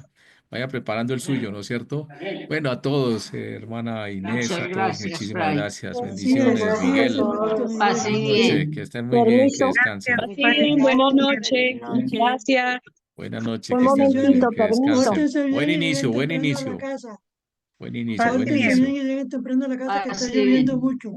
el suyo, ¿no es cierto? Bueno, a todos, hermana Inés, a todos, muchísimas gracias. Bendiciones. Miguel, buenas noches. Que estén muy bien, que descansen. Sí, buenas noches. Gracias. Buenas noches, que estén muy bien, que descansen. Buen inicio, buen inicio. Buen inicio, buen inicio. Temprano a la casa que está lloviendo mucho.